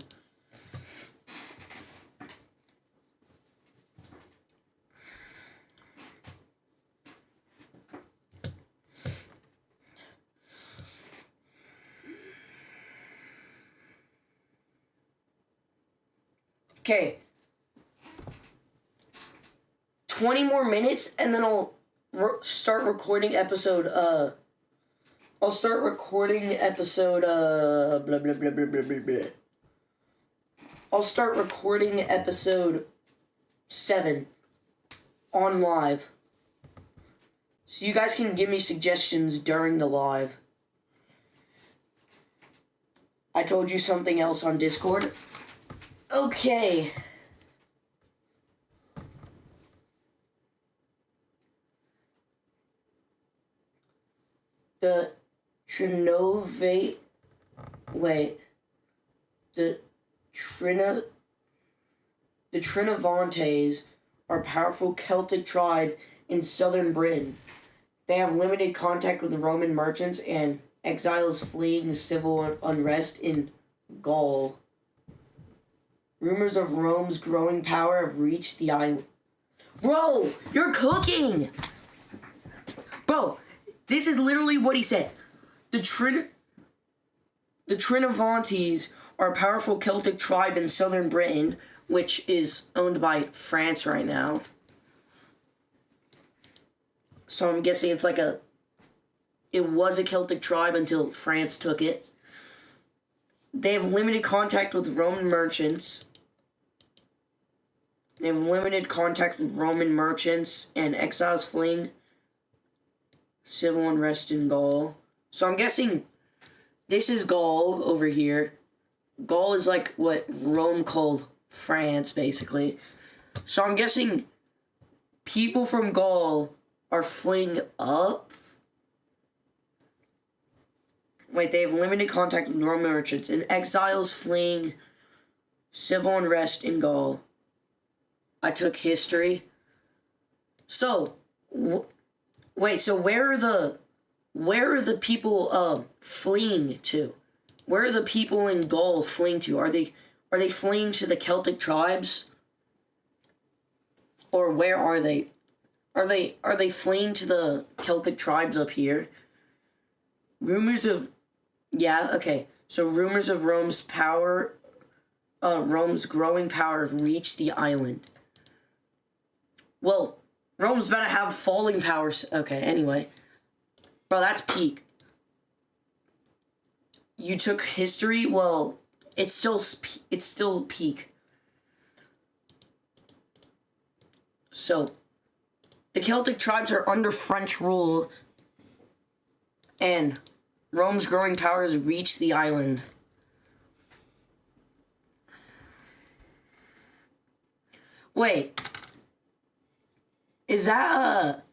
A: Okay. 20 more minutes and then I'll start recording episode, I'll start recording episode, blah, blah, blah, blah, blah, blah, blah. I'll start recording episode 7 on live. So you guys can give me suggestions during the live. I told you something else on Discord. Okay. The Trinovate. Wait. The Trinovantes are a powerful Celtic tribe in southern Britain. They have limited contact with the Roman merchants and exiles fleeing civil unrest in Gaul. Rumors of Rome's growing power have reached the island. Bro, you're cooking! Bro, this is literally what he said. The Trinovantes are a powerful Celtic tribe in southern Britain, which is owned by France right now. So I'm guessing it's like it was a Celtic tribe until France took it. They have limited contact with Roman merchants. They have limited contact with Roman merchants and exiles fleeing civil unrest in Gaul. So I'm guessing this is Gaul over here. Gaul is like what Rome called France, basically. So I'm guessing people from Gaul are fleeing up. Wait, they have limited contact with Roman merchants and exiles fleeing civil unrest in Gaul. I took history. So, wait, so where are the people fleeing to? Where are the people in Gaul fleeing to? Are they fleeing to the Celtic tribes? Or where are they? Are they fleeing to the Celtic tribes up here? Rumors of So rumors of Rome's growing power have reached the island. Well, Rome's about to have falling powers. Okay, anyway. Bro, that's peak. You took history? Well, it's still peak. So, the Celtic tribes are under French rule, and Rome's growing power has reached the island. Wait. Is that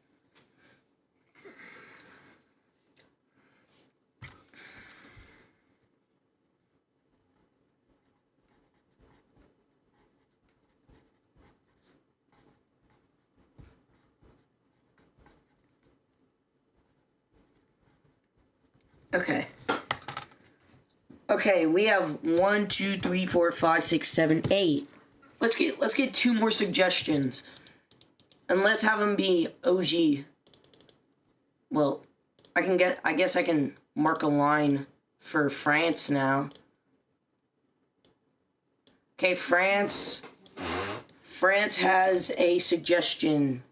A: Okay. Okay, we have 1, 2, 3, 4, 5, 6, 7, 8. Let's get 2 more suggestions. And let's have them be OG. Well, I guess I can mark a line for France now. Okay, France has a suggestion.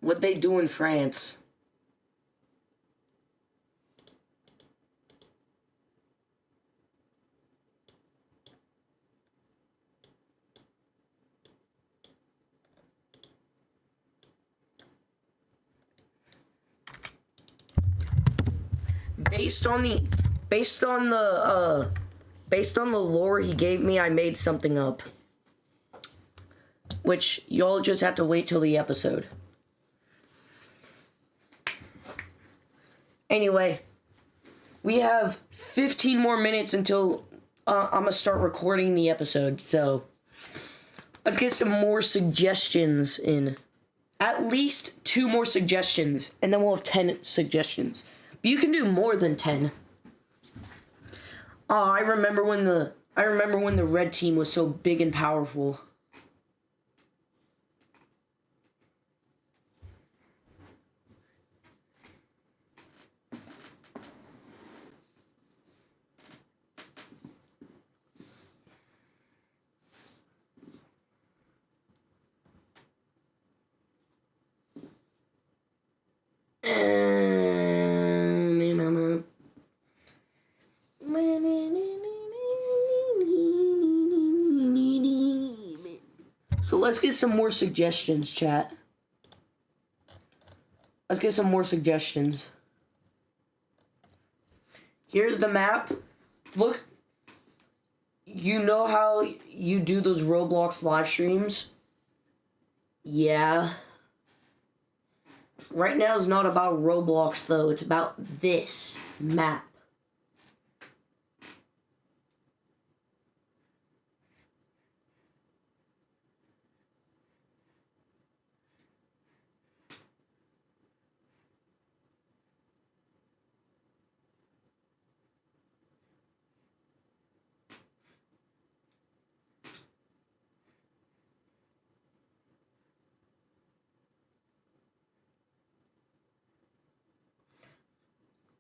A: What they do in France? Based on the lore he gave me, I made something up. Which y'all just have to wait till the episode. Anyway, we have 15 more minutes until I'm going to start recording the episode. So, let's get some more suggestions in. At least 2 more suggestions, and then we'll have 10 suggestions. But you can do more than 10. I remember when the red team was so big and powerful. So let's get some more suggestions, chat. Let's get some more suggestions. Here's the map. Look. You know how you do those Roblox live streams? Yeah. Right now it's not about Roblox though. It's about this map.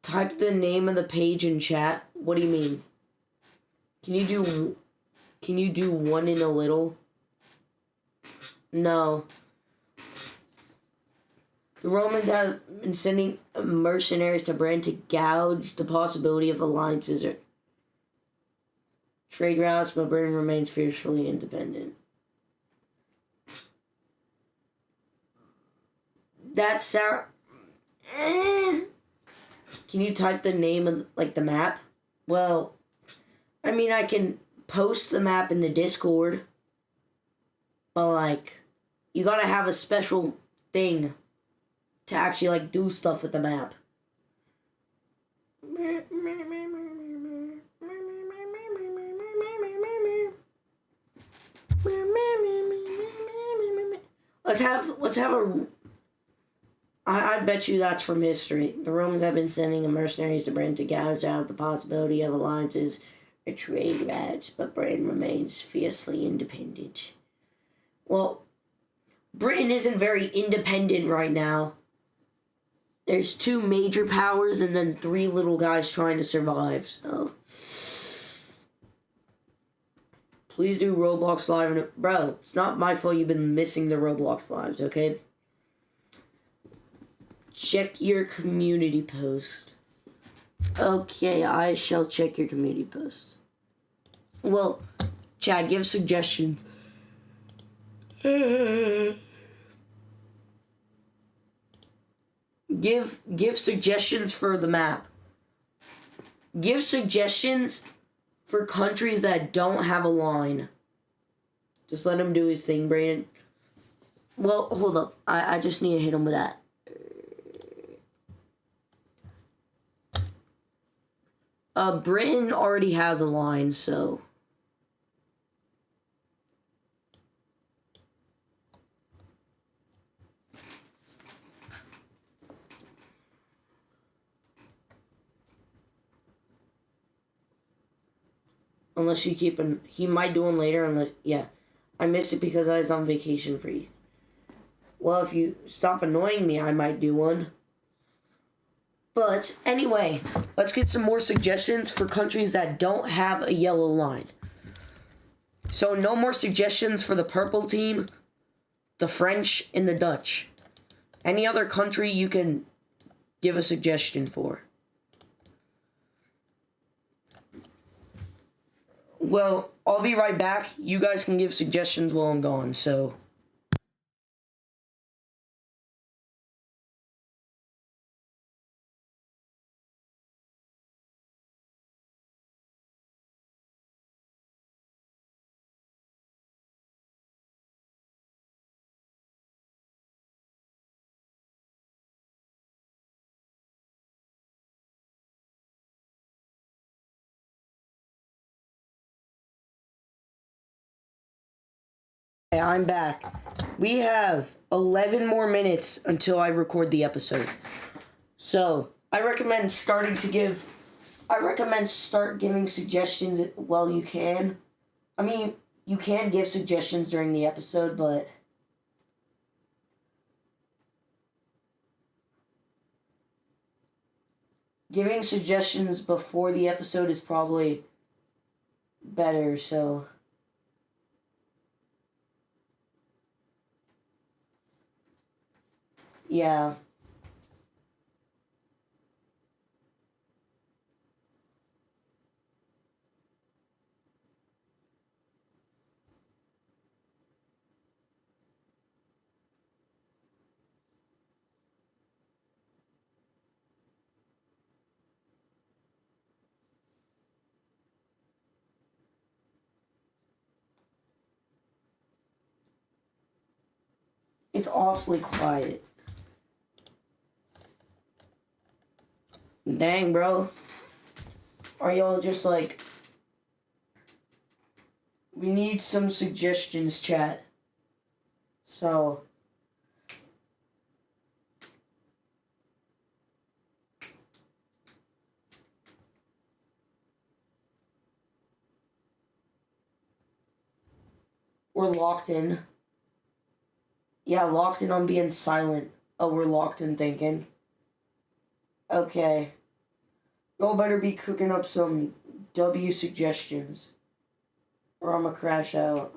A: Type the name of the page in chat. What do you mean? Can you do one in a little? No. The Romans have been sending mercenaries to Britain to gouge the possibility of alliances or trade routes, but Britain remains fiercely independent. That sound... Can you type the name of, like, the map? Well, I mean, I can post the map in the Discord. But, like, you gotta have a special thing to actually, like, do stuff with the map. Let's have a... I bet you that's from history. The Romans have been sending mercenaries to Britain to gouge out the possibility of alliances or trade routes, but Britain remains fiercely independent. Well, Britain isn't very independent right now. There's 2 major powers and then 3 little guys trying to survive, so... Please do Roblox Live. Bro, it's not my fault you've been missing the Roblox Lives, okay? Check your community post. Okay, I shall check your community post. Well, Chad, give suggestions. Give suggestions for the map. Give suggestions for countries that don't have a line. Just let him do his thing, Brandon. Well, hold up. I just need to hit him with that. Britain already has a line, so... Unless you keep him... He might do one later, unless... Yeah. I missed it because I was on vacation free. Well, if you stop annoying me, I might do one. But, anyway, let's get some more suggestions for countries that don't have a yellow line. So, no more suggestions for the purple team, the French, and the Dutch. Any other country you can give a suggestion for. Well, I'll be right back. You guys can give suggestions while I'm gone, so... I'm back. We have 11 more minutes until I record the episode. So, I recommend start giving suggestions while you can. I mean, you can give suggestions during the episode, but... Giving suggestions before the episode is probably better, so... Yeah. It's awfully quiet. Dang, bro. Are y'all just like... We need some suggestions, chat. So... We're locked in. Yeah, locked in on being silent. Oh, we're locked in thinking. Okay. Y'all better be cooking up some W suggestions. Or I'm gonna crash out.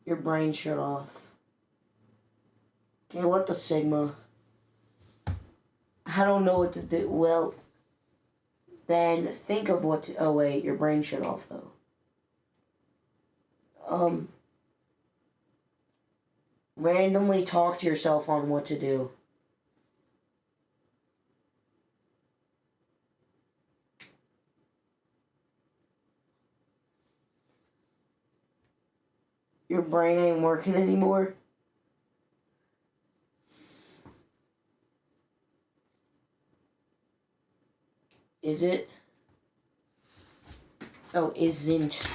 A: Your brain shut off. Okay, what the Sigma? I don't know what to do. Well, then think of what to... Oh, wait, your brain shut off, though. Randomly talk to yourself on what to do. Your brain ain't working anymore? Is it? Oh, isn't.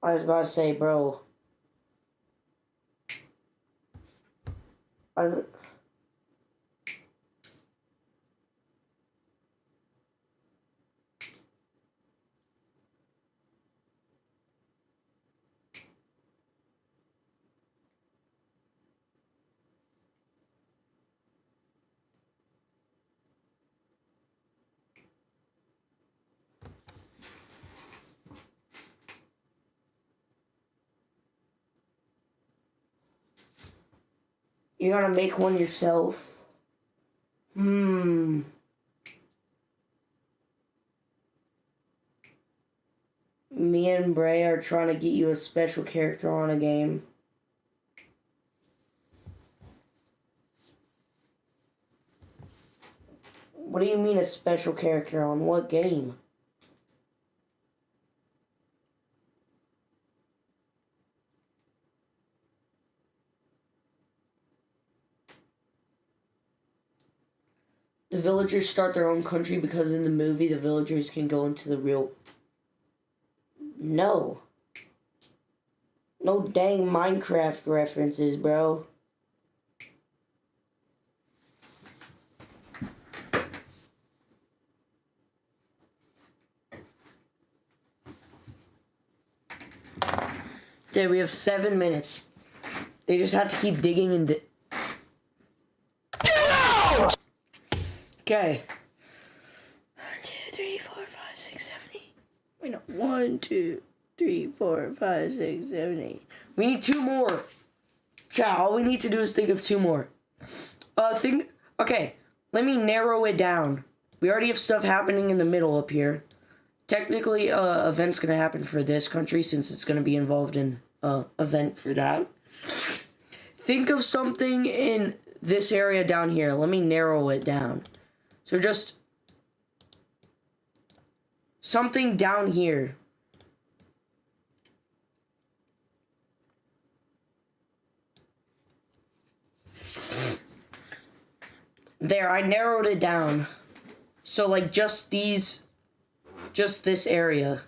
A: I was about to say, bro. You gotta make one yourself. Me and Bray are trying to get you a special character on a game. What do you mean a special character on what game? The villagers start their own country because in the movie the villagers can go into the real... No. No dang Minecraft references, bro. Okay, we have 7 minutes. They just have to keep digging and... Okay. 1, 2, 3, 4, 5, 6, 7, 8. Wait, no. 1, 2, 3, 4, 5, 6, 7, 8. We need 2 more. Chat, all we need to do is think of 2 more. Okay, let me narrow it down. We already have stuff happening in the middle up here. Technically, event's gonna happen for this country since it's gonna be involved in event for that. Think of something in this area down here. Let me narrow it down. So just something down here. There, I narrowed it down. So like just this area.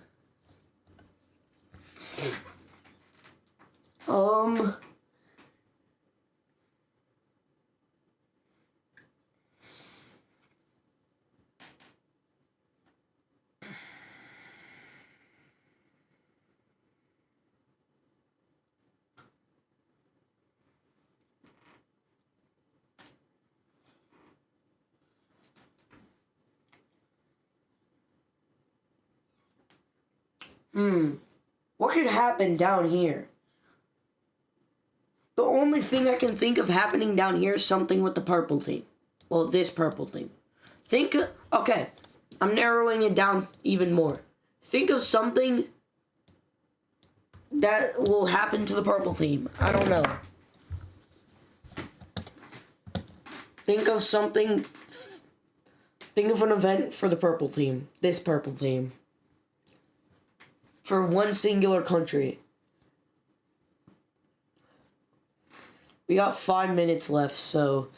A: What could happen down here? The only thing I can think of happening down here is something with the purple theme. Well, this purple theme. Okay. I'm narrowing it down even more. Think of something that will happen to the purple team. I don't know. Think of something. Think of an event for the purple team. This purple team. For one singular country. We got 5 minutes left, so...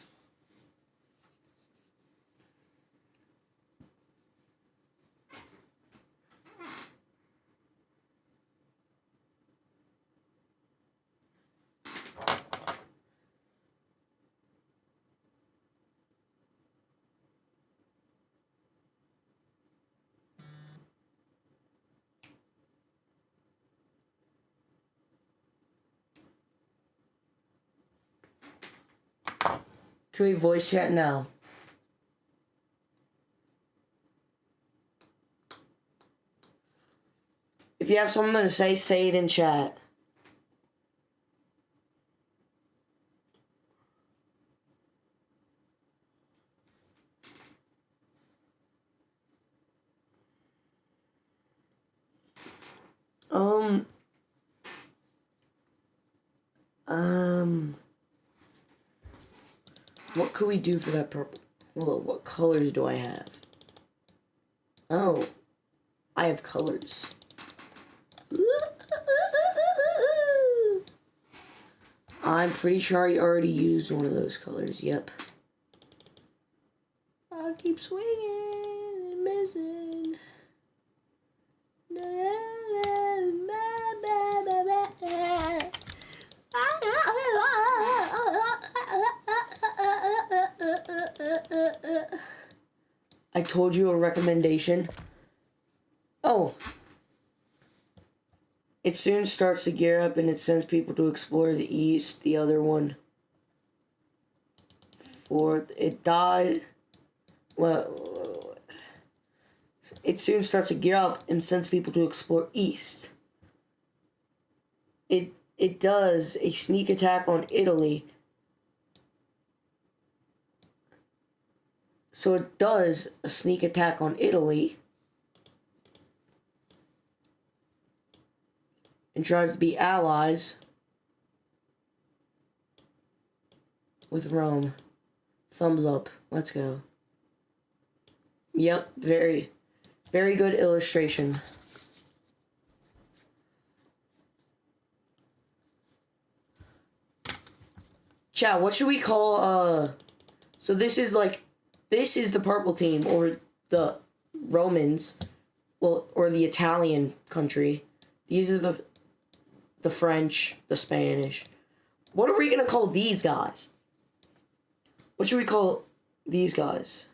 A: Can we voice chat now? If you have something to say it in chat. What could we do for that purple? Hold on, what colors do I have? Oh, I have colors. I'm pretty sure I already used one of those colors, yep. I keep swinging and missing. I told you a recommendation. Oh. It soon starts to gear up and it sends people to explore the east. The other one. Fourth. It died. Well. It soon starts to gear up and sends people to explore east. It does a sneak attack on Italy. So it does a sneak attack on Italy. And tries to be allies with Rome. Thumbs up. Let's go. Yep, very good illustration. Chat, what should we call, so this is the purple team, or the Romans, well, or the Italian country. These are the French, the Spanish. What are we gonna call these guys? What should we call these guys?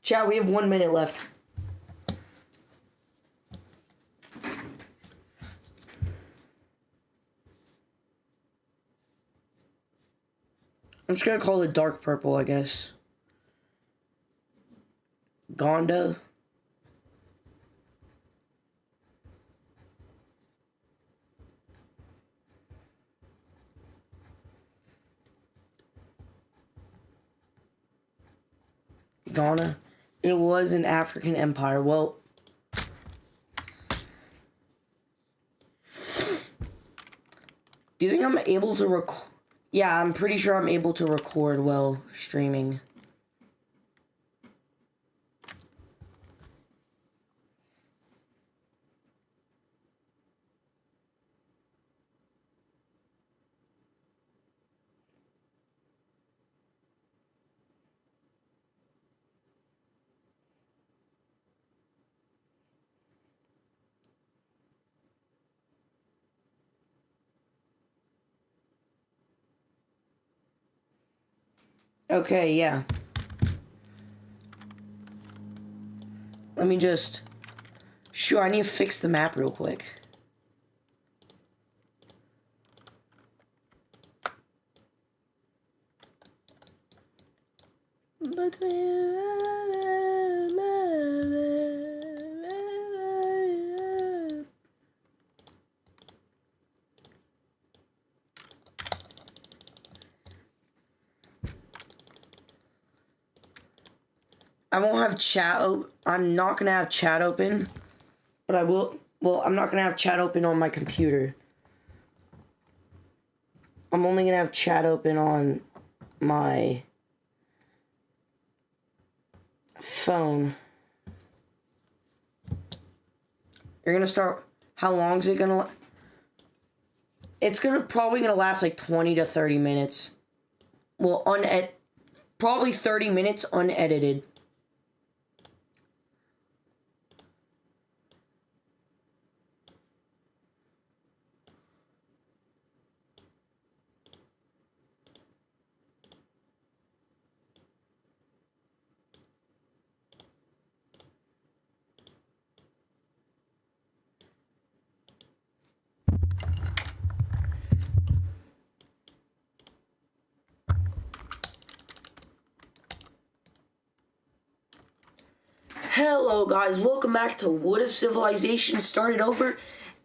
A: Chat, we have 1 minute left. I'm just gonna call it dark purple, I guess. Gonda. Ghana. It was an African empire. Well, do you think I'm able to record? Yeah, I'm pretty sure I'm able to record while streaming. Okay, yeah. Let me just... Sure, I need to fix the map real quick. I won't have chat I'm not going to have chat open, but I will. Well, I'm not going to have chat open on my computer. I'm only going to have chat open on my phone. You're going to start. How long is it going to? It's probably going to last like 20 to 30 minutes. Well, probably 30 minutes unedited. Hello guys, welcome back to What If Civilization Started Over,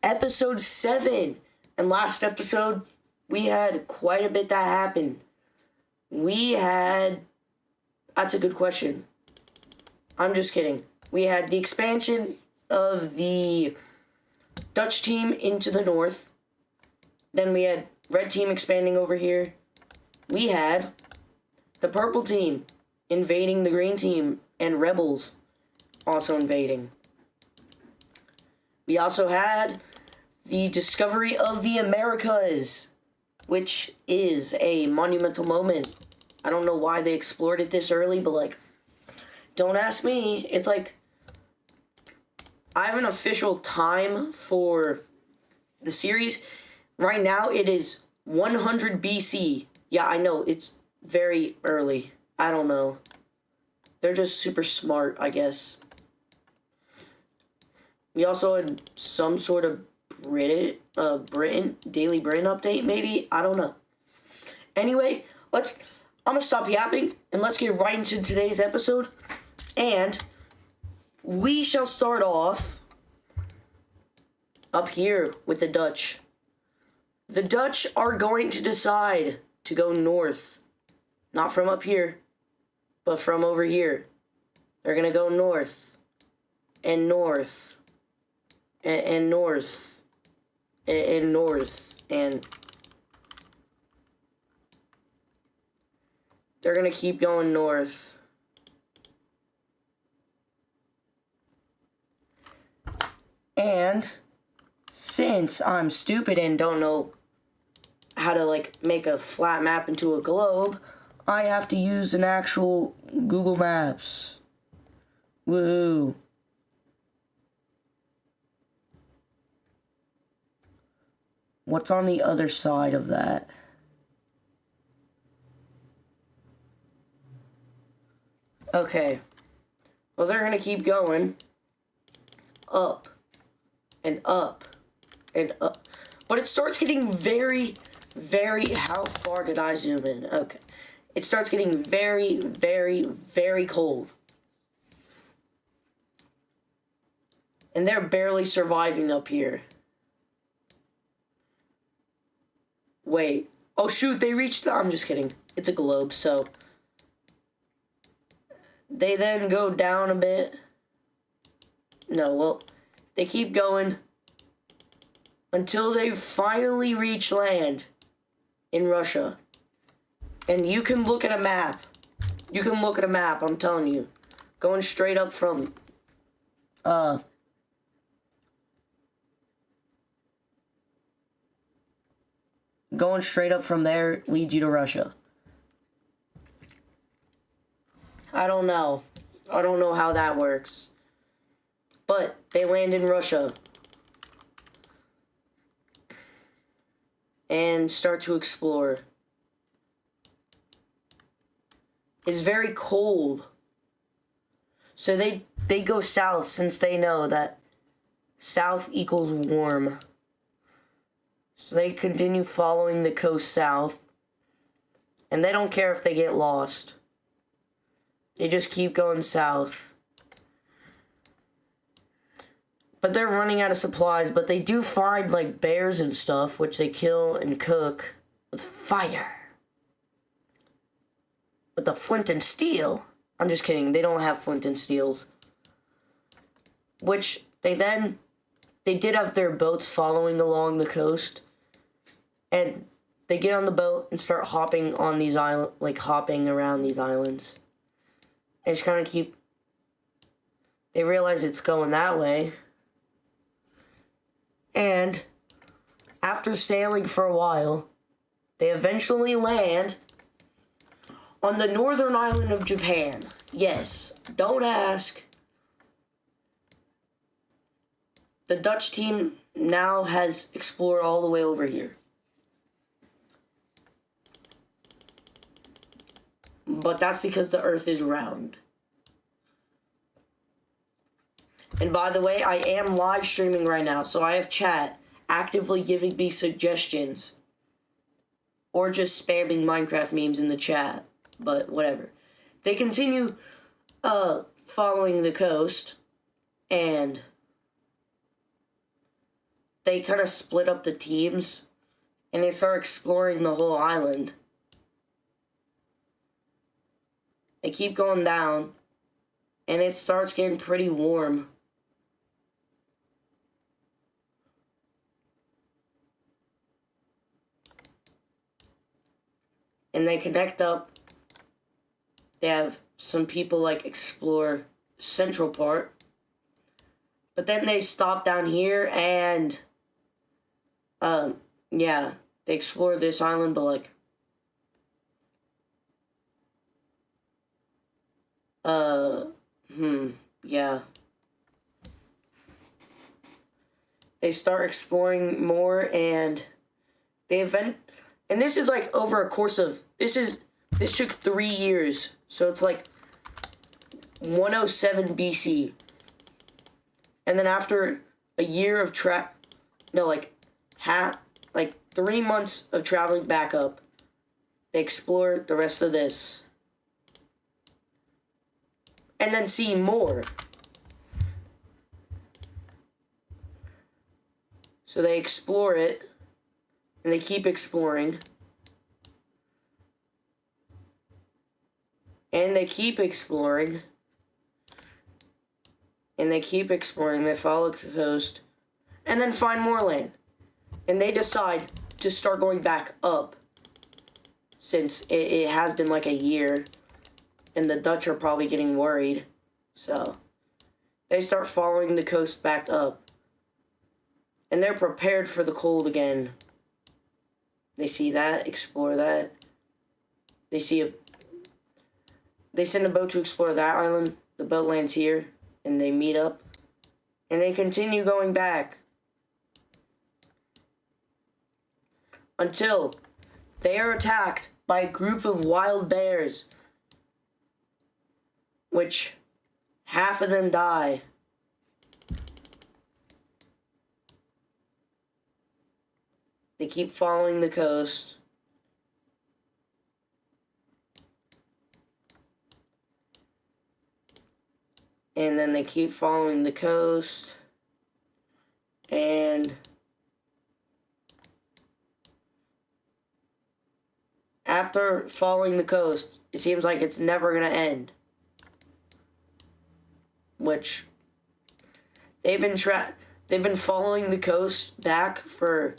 A: episode 7. And last episode, we had quite a bit that happened. That's a good question. I'm just kidding. We had the expansion of the Dutch team into the north. Then we had red team expanding over here. We had the purple team invading the green team and rebels also invading. We also had the discovery of the Americas, which is a monumental moment. I don't know why they explored it this early, but like, don't ask me. It's like, I have an official time for the series. Right now it is 100 BC. Yeah, I know, it's very early. I don't know. They're just super smart, I guess. We also had some sort of Daily Britain update, maybe? I don't know. Anyway, I'm gonna stop yapping, and let's get right into today's episode. And we shall start off up here with the Dutch. The Dutch are going to decide to go north. Not from up here, but from over here. They're gonna go north. And north. And north, and north, and they're gonna keep going north. And since I'm stupid and don't know how to like make a flat map into a globe, I have to use an actual Google Maps. Woohoo. What's on the other side of that? Okay. Well, they're gonna keep going. Up. And up. And up. But it starts getting very, very... How far did I zoom in? Okay. It starts getting very, very, very cold. And they're barely surviving up here. Wait. Oh, shoot, they reached the... I'm just kidding. It's a globe, so... They then go down a bit. No, well, they keep going until they finally reach land in Russia. And you can look at a map. You can look at a map, I'm telling you. Going straight up from... Going straight up from there leads you to Russia. I don't know. I don't know how that works. But they land in Russia. And start to explore. It's very cold. So they go south since they know that south equals warm. So they continue following the coast south. And they don't care if they get lost. They just keep going south. But they're running out of supplies, but they do find, like, bears and stuff, which they kill and cook with fire. With the flint and steel. I'm just kidding, they don't have flint and steels. Which, they did have their boats following along the coast. And they get on the boat and start hopping on these islands, like, hopping around these islands. And just kind of keep... They realize it's going that way. And after sailing for a while, they eventually land on the northern island of Japan. Yes, don't ask. The Dutch team now has explored all the way over here. But that's because the Earth is round. And by the way, I am live streaming right now, so I have chat actively giving me suggestions. Or just spamming Minecraft memes in the chat. But whatever. They continue following the coast. And they kind of split up the teams. And they start exploring the whole island. They keep going down. And it starts getting pretty warm. And they connect up. They have some people, like, explore central part. But then they stop down here and... yeah. They explore this island, but, like... yeah. They start exploring more and... And this is, like, over a course of... This took 3 years. So it's, like, 107 BC. And then after a year of 3 months of traveling back up, they explore the rest of this. And then see more. So they explore it. And they keep exploring. And they keep exploring. And they keep exploring. They follow the coast. And then find more land. And they decide to start going back up. Since it has been like a year. And the Dutch are probably getting worried. So they start following the coast back up. And they're prepared for the cold again. They see that, explore that. They send a boat to explore that island. The boat lands here, and they meet up. And they continue going back. Until they are attacked by a group of wild bears. Which half of them die. They keep following the coast. And then they keep following the coast. And after following the coast, it seems like it's never going to end. Which they've been following the coast back for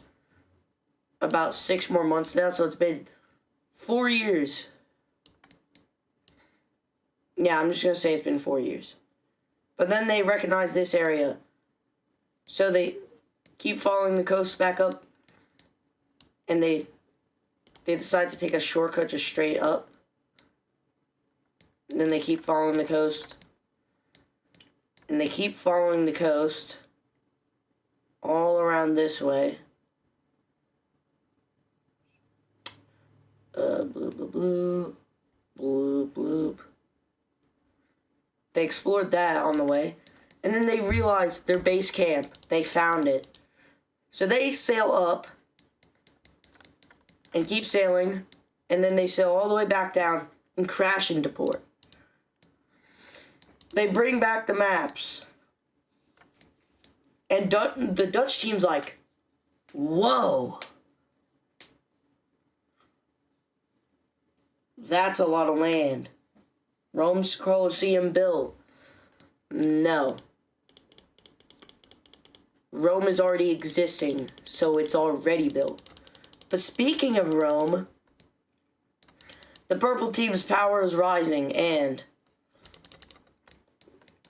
A: about 6 more months now, so it's been 4 years. Yeah, I'm just gonna say it's been 4 years. But then they recognize this area. So they keep following the coast back up. And they decide to take a shortcut just straight up. And then they keep following the coast. And they keep following the coast. All around this way. Bloop, bloop, bloop. Bloop, bloop. They explored that on the way. And then they realized their base camp. They found it. So they sail up. And keep sailing. And then they sail all the way back down. And crash into port. They bring back the maps. And the Dutch team's like, whoa. That's a lot of land. Rome's Colosseum built. No. Rome is already existing, so it's already built. But speaking of Rome, the purple team's power is rising, and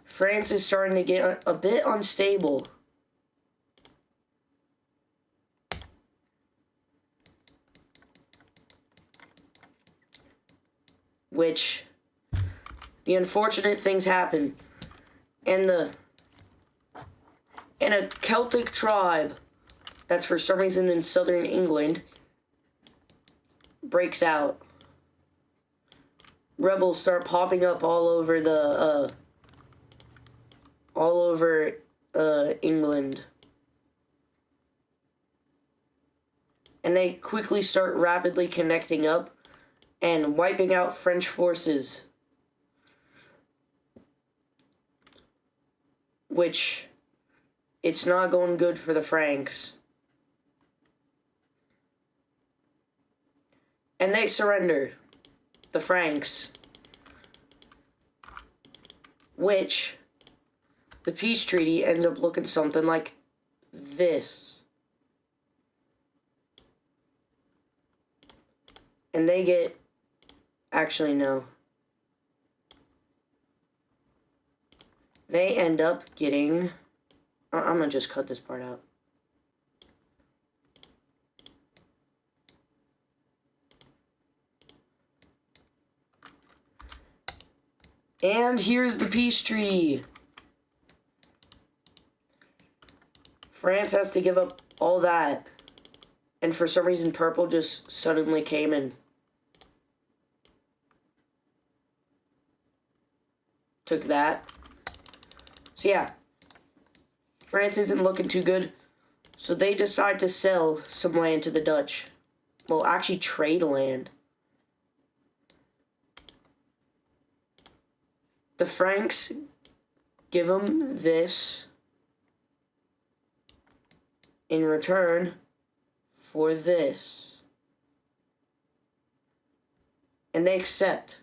A: France is starting to get a bit unstable. Which, the unfortunate things happen. And a Celtic tribe that's for some reason in southern England breaks out. Rebels start popping up all over England. And they quickly start rapidly connecting up and wiping out French forces. Which, it's not going good for the Franks. And they surrender. The Franks. Which, the peace treaty ends up looking something like this. And they get... Actually, no. They end up getting... I'm gonna just cut this part out. And here's the peace treaty. France has to give up all that. And for some reason, purple just suddenly came and took that. So yeah, France isn't looking too good. So they decide to sell some land to the Dutch. Well, actually trade land. The Franks give them this in return for this. And they accept.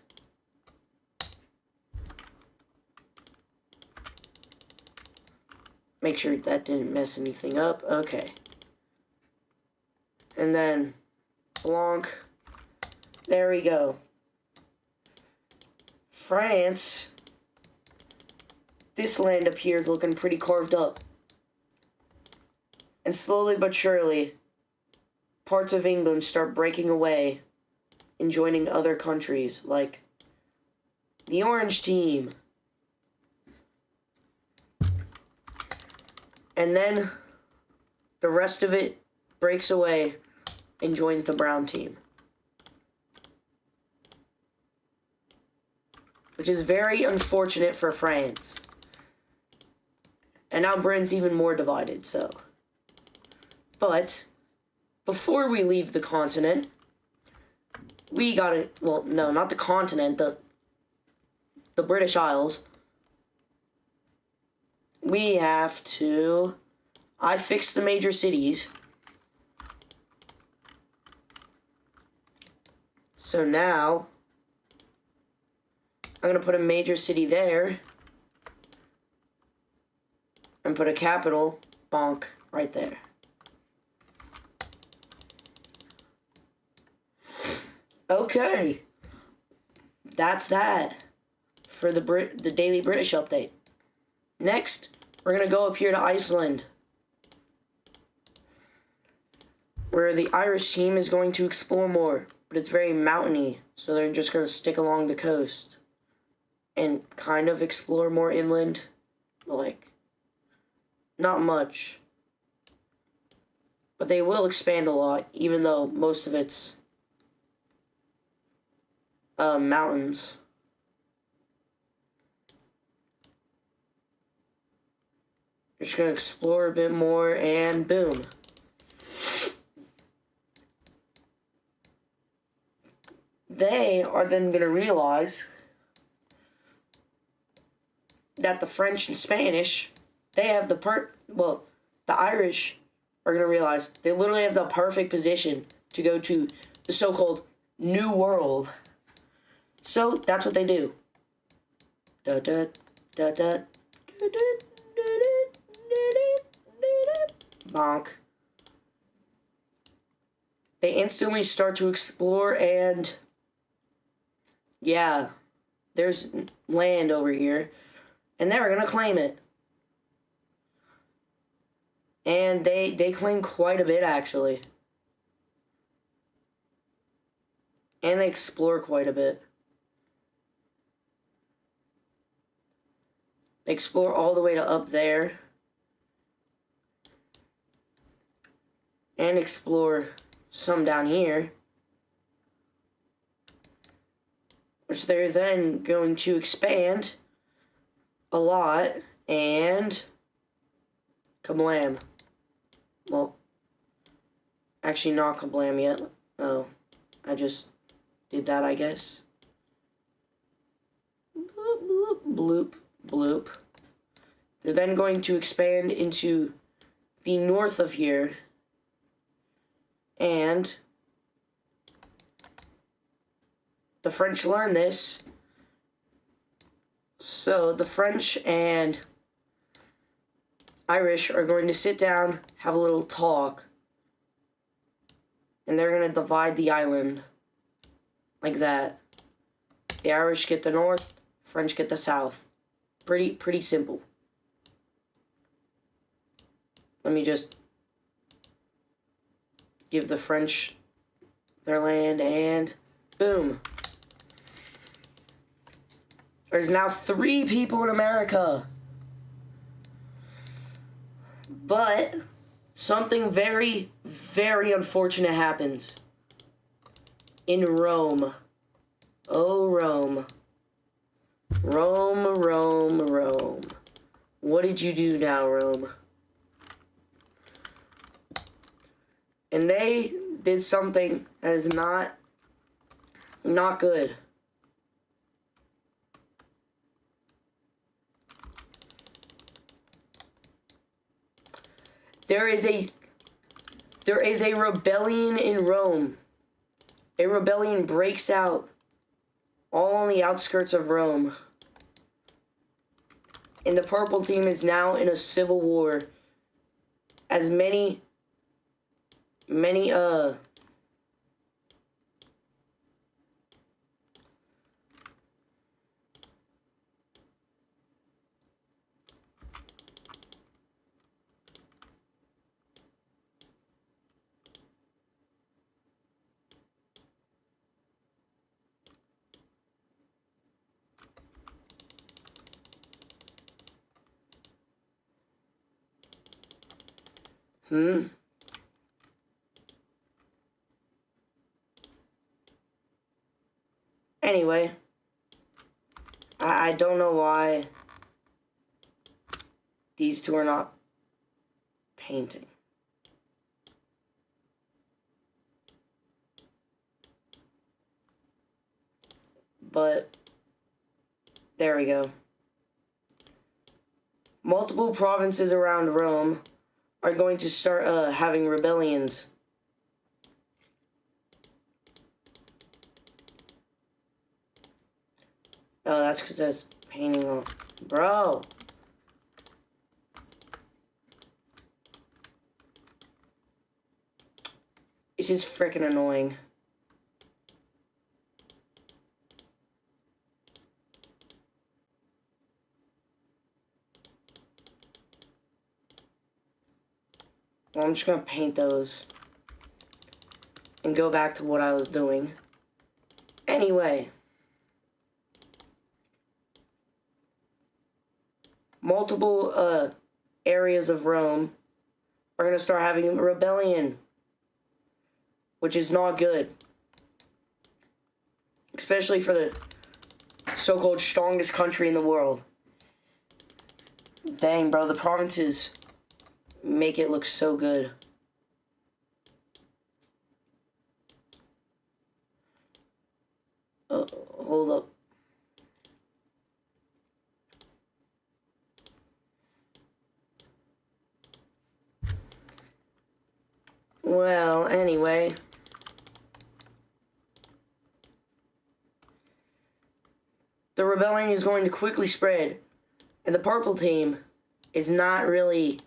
A: Make sure that didn't mess anything up. Okay. And then Blanc. There we go. France. This land up here is looking pretty carved up. And slowly but surely, parts of England start breaking away and joining other countries, like the Orange Team. And then the rest of it breaks away and joins the Brown Team. Which is very unfortunate for France. And now Britain's even more divided, so. But, before we leave the continent, we gotta, well, no, not the continent, the British Isles. We have to, I fixed the major cities. So now, I'm gonna put a major city there. And put a capital, bonk, right there. Okay. That's that for the Daily British Update. Next, we're going to go up here to Iceland, where the Irish team is going to explore more, but it's very mountainy, so they're just going to stick along the coast and kind of explore more inland, like, not much. But they will expand a lot, even though most of it's mountains. Just gonna explore a bit more, and boom. They are then gonna realize that the French and Spanish, they have the Irish are going to realize they literally have the perfect position to go to the so-called New World. So that's what they do. Da da da da da da bonk. They instantly start to explore, and yeah, there's land over here, and they're gonna claim it. And they claim quite a bit, actually. And they explore quite a bit. They explore all the way to up there. And explore some down here. Which they're then going to expand a lot. And kablam. Well, actually not kablam yet. Oh, I just did that, I guess. Bloop, bloop, bloop, bloop. They're then going to expand into the north of here. And the French learn this. So the French and Irish are going to sit down, have a little talk, and they're going to divide the island like that. The Irish get the north, French get the south. Pretty simple. Let me just give the French their land, and boom. There's now 3 people in America. But something very, very unfortunate happens in Rome. Oh, Rome. Rome, Rome, Rome. What did you do now, Rome? And they did something that is not good. There is a rebellion in Rome. A rebellion breaks out all on the outskirts of Rome. And the purple team is now in a civil war. As many Anyway, I don't know why these two are not painting. But there we go. Multiple provinces around Rome are going to start having rebellions. Oh, that's because that's painting on. Bro. This is freaking annoying. Well, I'm just going to paint those and go back to what I was doing. Anyway. Multiple areas of Rome are going to start having a rebellion, which is not good. Especially for the so-called strongest country in the world. Dang, bro, the provinces make it look so good. Hold up. Well, anyway. The rebellion is going to quickly spread. And the purple team is not really...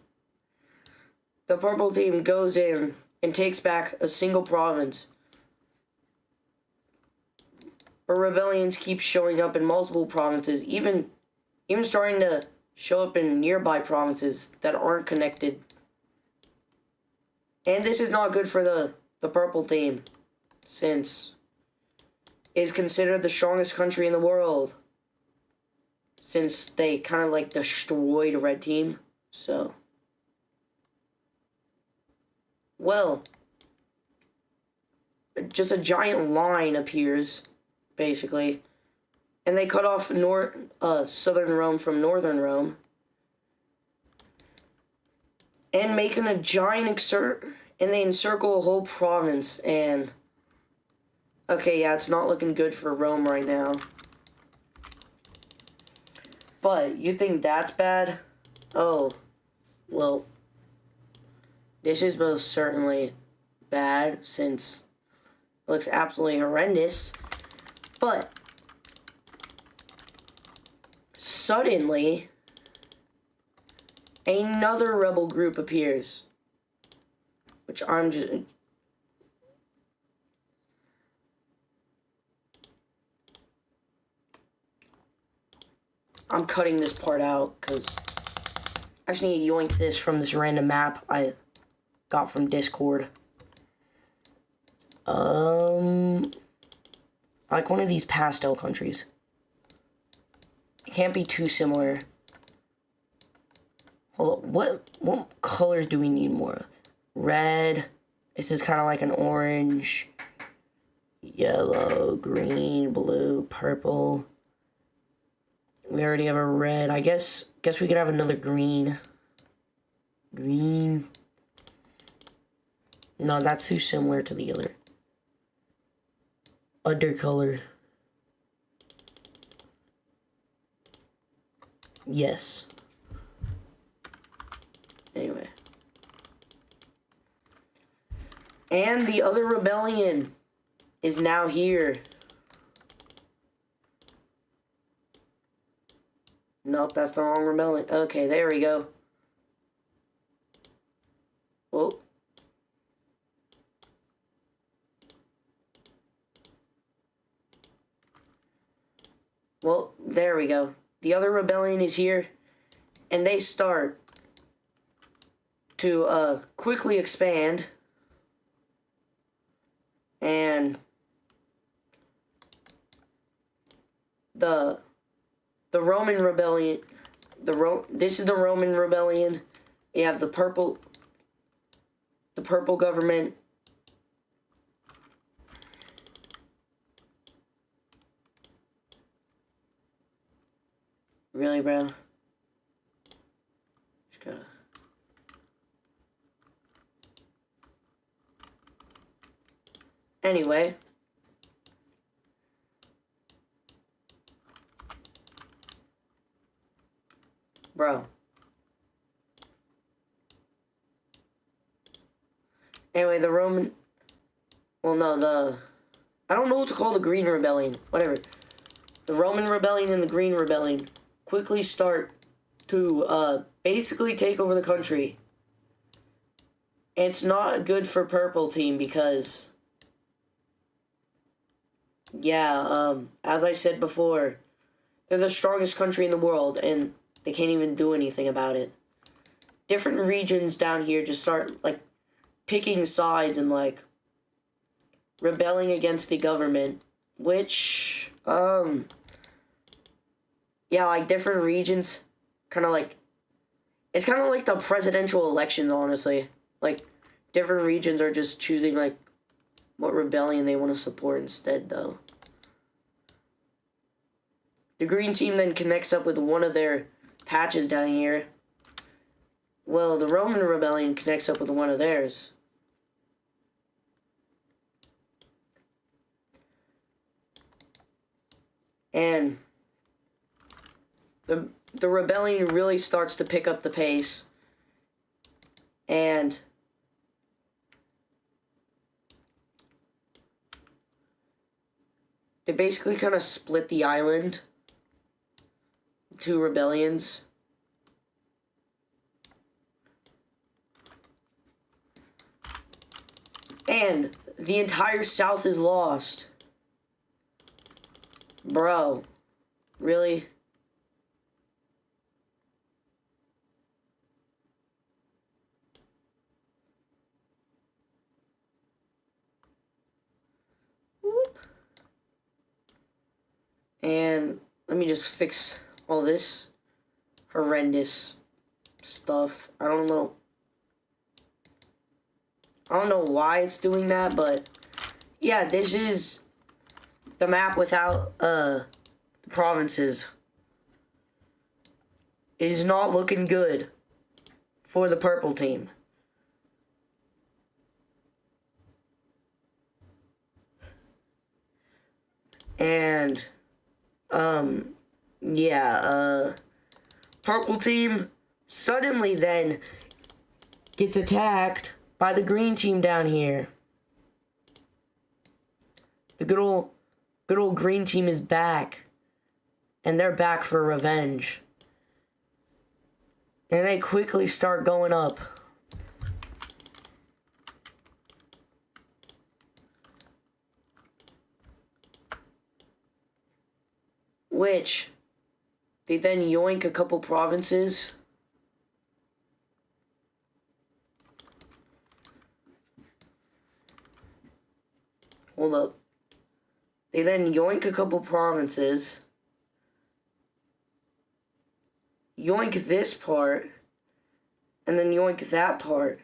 A: The purple team goes in and takes back a single province. But rebellions keep showing up in multiple provinces, even starting to show up in nearby provinces that aren't connected. And this is not good for the purple team, since it is considered the strongest country in the world. Since they kind of like destroyed red team, so... Well, just a giant line appears, basically. And they cut off southern Rome from northern Rome. And making a giant and they encircle a whole province, and... Okay, yeah, it's not looking good for Rome right now. But, you think that's bad? Oh, well... This is most certainly bad, since it looks absolutely horrendous. But suddenly, another rebel group appears, which I'm cutting this part out, because I just need to yoink this from this random map I got from Discord. Like one of these pastel countries. It can't be too similar. Hold up, what colors do we need more? Red. This is kind of like an orange. Yellow, green, blue, purple. We already have a red. I guess we could have another green. Green. No, that's too similar to the other. Undercolor. Yes. Anyway. And the other rebellion is now here. Nope, that's the wrong rebellion. Okay, there we go. Whoa. Well, there we go. The other rebellion is here, and they start to quickly expand, and the Roman rebellion, this is the Roman rebellion. You have the purple government. Really, bro? Just gotta... Anyway. Bro. Anyway, the Roman... Well, no, I don't know what to call the Green Rebellion. Whatever. The Roman Rebellion and the Green Rebellion quickly start to basically take over the country. And it's not good for Purple Team because, yeah, as I said before, they're the strongest country in the world and they can't even do anything about it. Different regions down here just start, like, picking sides and, like, rebelling against the government, which, yeah, like, different regions, kind of like, it's kind of like the presidential elections, honestly. Like, different regions are just choosing, like, what rebellion they want to support instead, though. The green team then connects up with one of their patches down here. Well, the Roman Rebellion connects up with one of theirs. And the rebellion really starts to pick up the pace. And They basically kind of split the island. Two rebellions. And the entire South is lost. Bro. Really? Whoop. And let me just fix all this horrendous stuff. I don't know why it's doing that, but yeah, this is the map without provinces. It is not looking good for the purple team. And yeah, purple team suddenly then gets attacked by the green team down here. The good old green team is back. And they're back for revenge. And they quickly start going up. Which, they then yoink a couple provinces. Hold up. They then yoink a couple provinces. Yoink this part. And then yoink that part.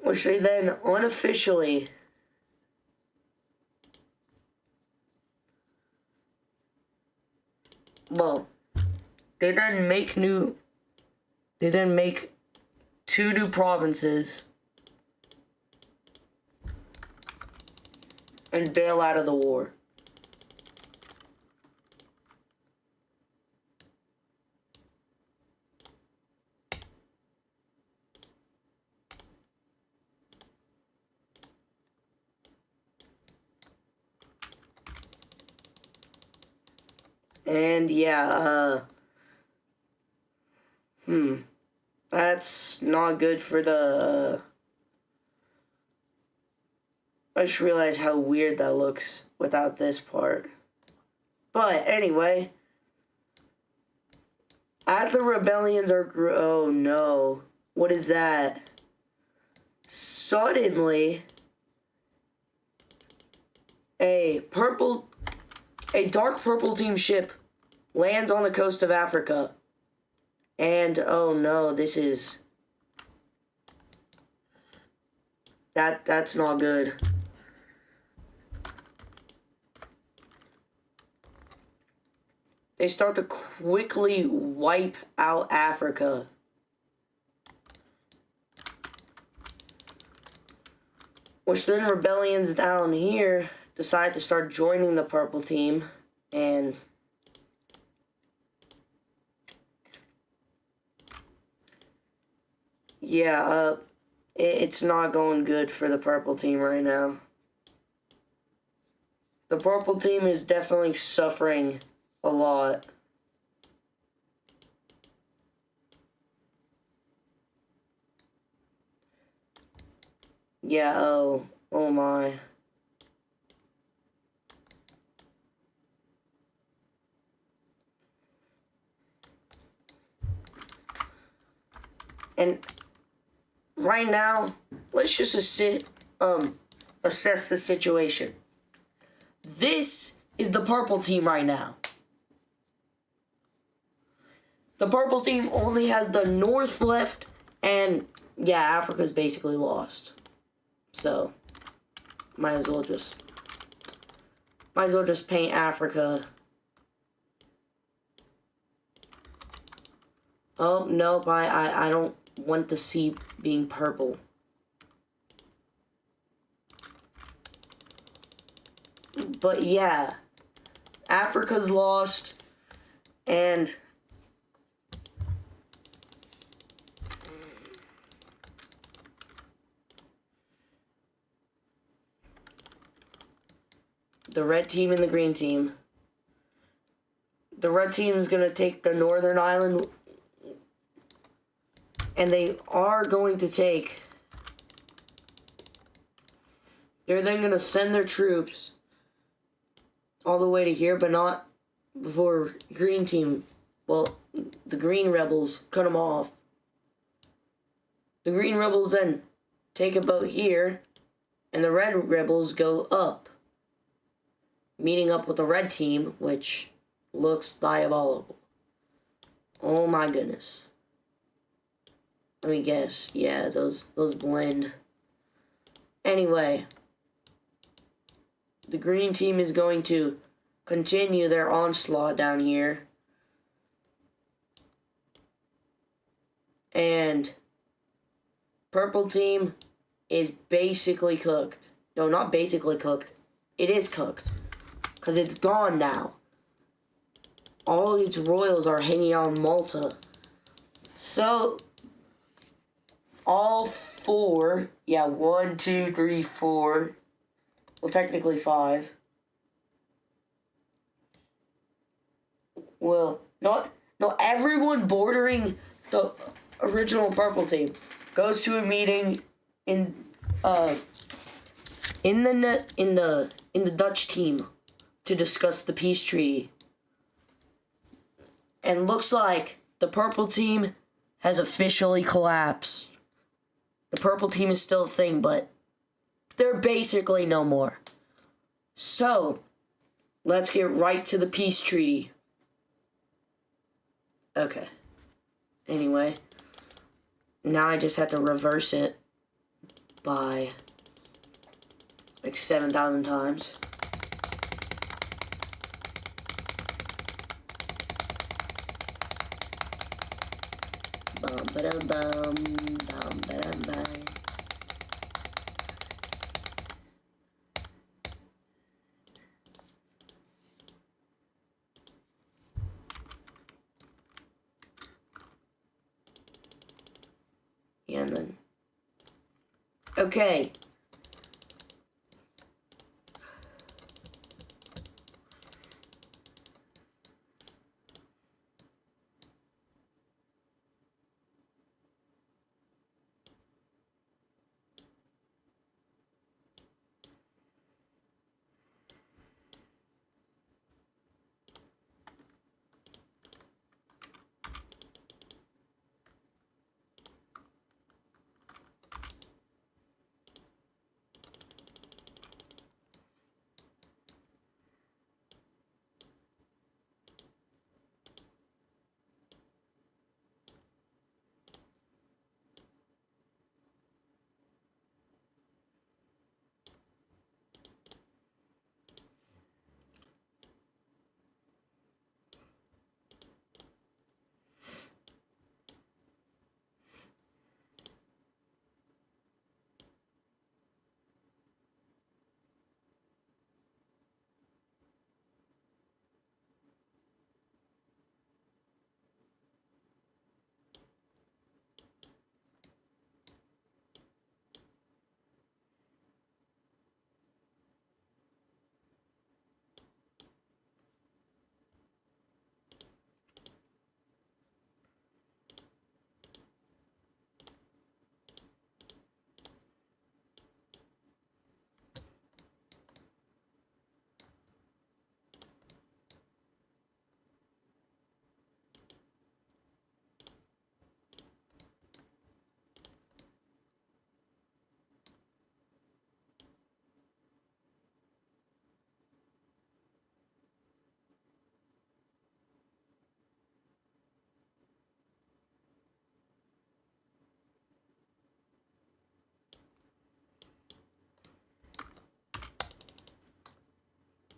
A: Which they then unofficially they then make two new provinces and bail out of the war. And yeah, that's not good for the, I just realized how weird that looks without this part. But anyway, as the rebellions are, oh no, what is that? Suddenly, a dark purple team ship lands on the coast of Africa. And oh no, this is that's not good. They start to quickly wipe out Africa. Which then rebellions down here decide to start joining the purple team, and yeah, it's not going good for the purple team right now. The purple team is definitely suffering a lot. Yeah, oh my. And right now, let's just assess the situation. This is the purple team right now. The purple team only has the north left, and yeah, Africa's basically lost. So, might as well just paint Africa. Oh, nope, I don't want the sea being purple. But yeah, Africa's lost, and the red team and the green team. The red team is going to take the northern island, and they are going to take... They're then going to send their troops all the way to here, but not before green team. Well, the green rebels cut them off. The green rebels then take a boat here, and the red rebels go up, meeting up with the red team, which looks diabolical. Oh my goodness. Let me guess. Yeah, those blend. Anyway, the green team is going to continue their onslaught down here. And purple team is basically cooked. No, not basically cooked. It is cooked. Because it's gone now. All its royals are hanging out in Malta. So, all four, yeah, 1, 2, 3, 4, well, technically 5. Well, no, everyone bordering the original purple team goes to a meeting in the Dutch team to discuss the peace treaty. And looks like the purple team has officially collapsed. The purple team is still a thing, but they're basically no more. So, let's get right to the peace treaty. Okay. Anyway, now I just have to reverse it by like 7,000 times. Bum ba dum bum, bum ba dum bum. Yeah, and then okay.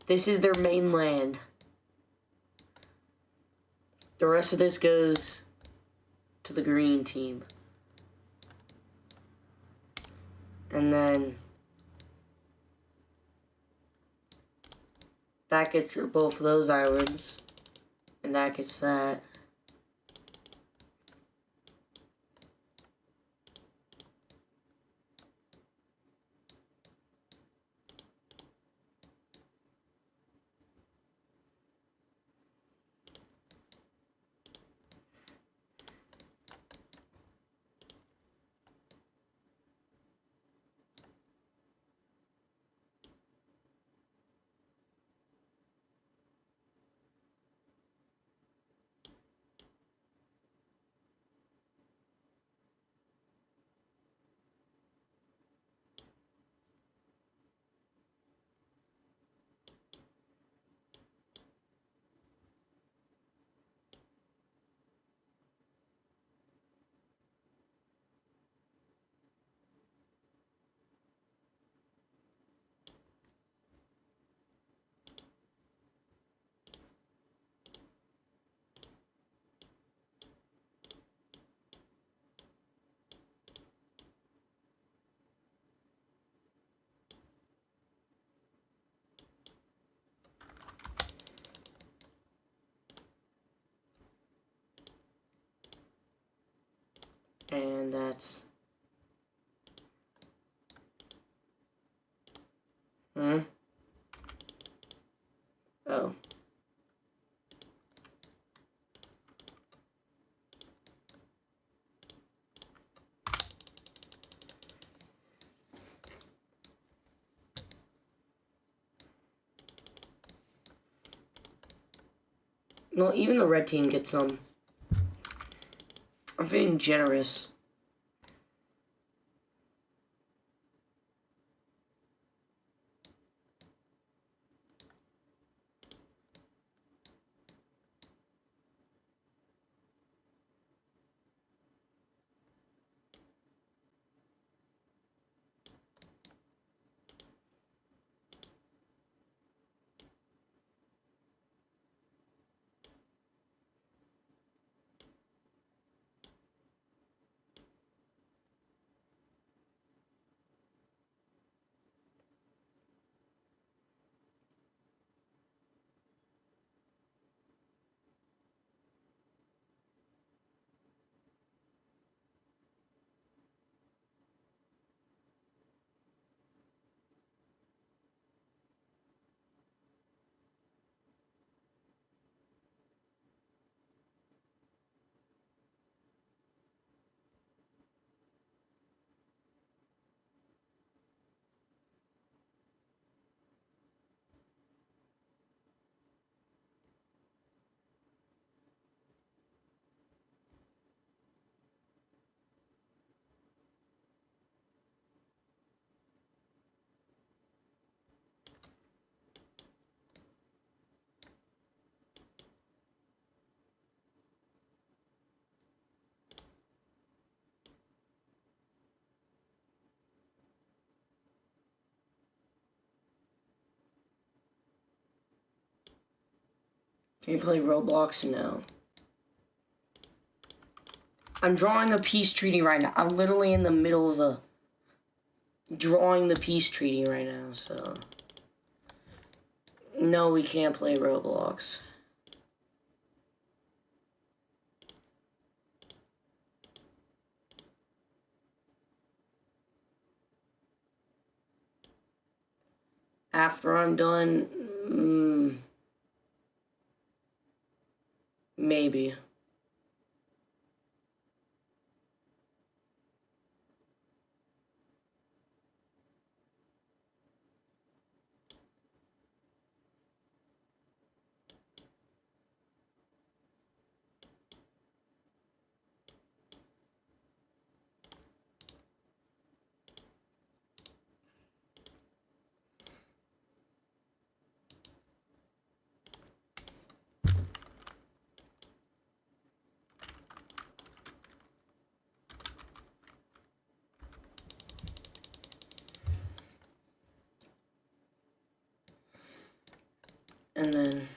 A: This is their mainland. The rest of this goes to the green team. And then that gets both of those islands. And that gets that. And that's... Oh. No, even the red team gets some. I'm feeling generous. Can you play Roblox? No. I'm drawing a peace treaty right now. I'm literally in the middle of drawing the peace treaty right now, so... No, we can't play Roblox. After I'm done... maybe. And then...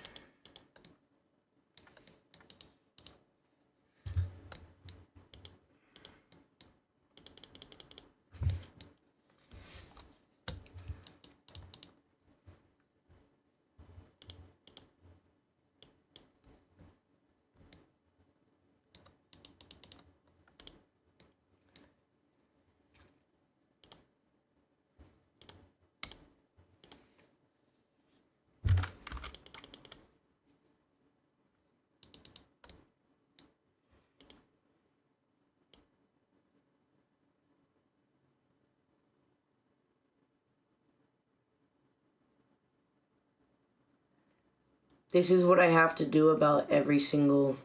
A: This is what I have to do about every single...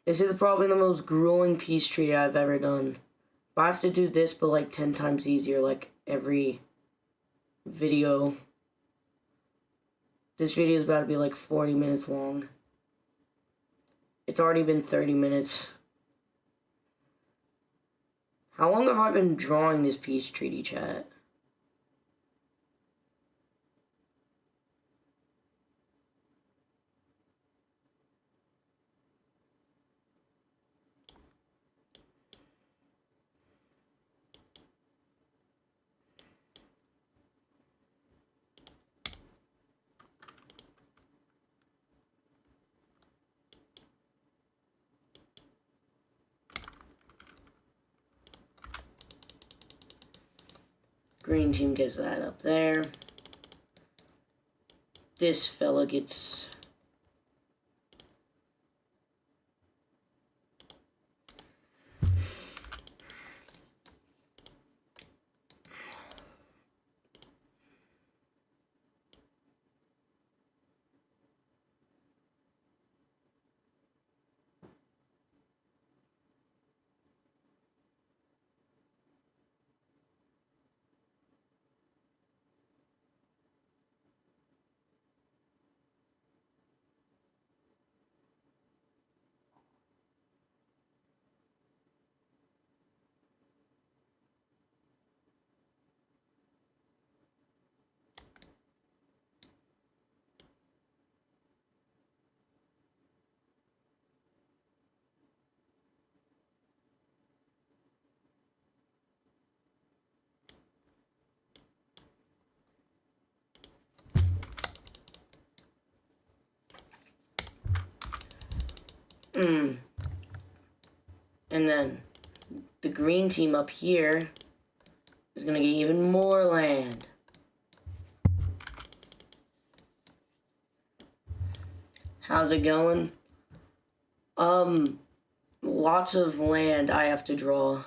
A: This is probably the most grueling peace treaty I've ever done. But I have to do this, but like 10 times easier, like every video. This video is about to be like 40 minutes long. It's already been 30 minutes. How long have I been drawing this peace treaty, chat? Green team gets that up there. This fella gets... And then the green team up here is gonna get even more land. How's it going? Lots of land I have to draw.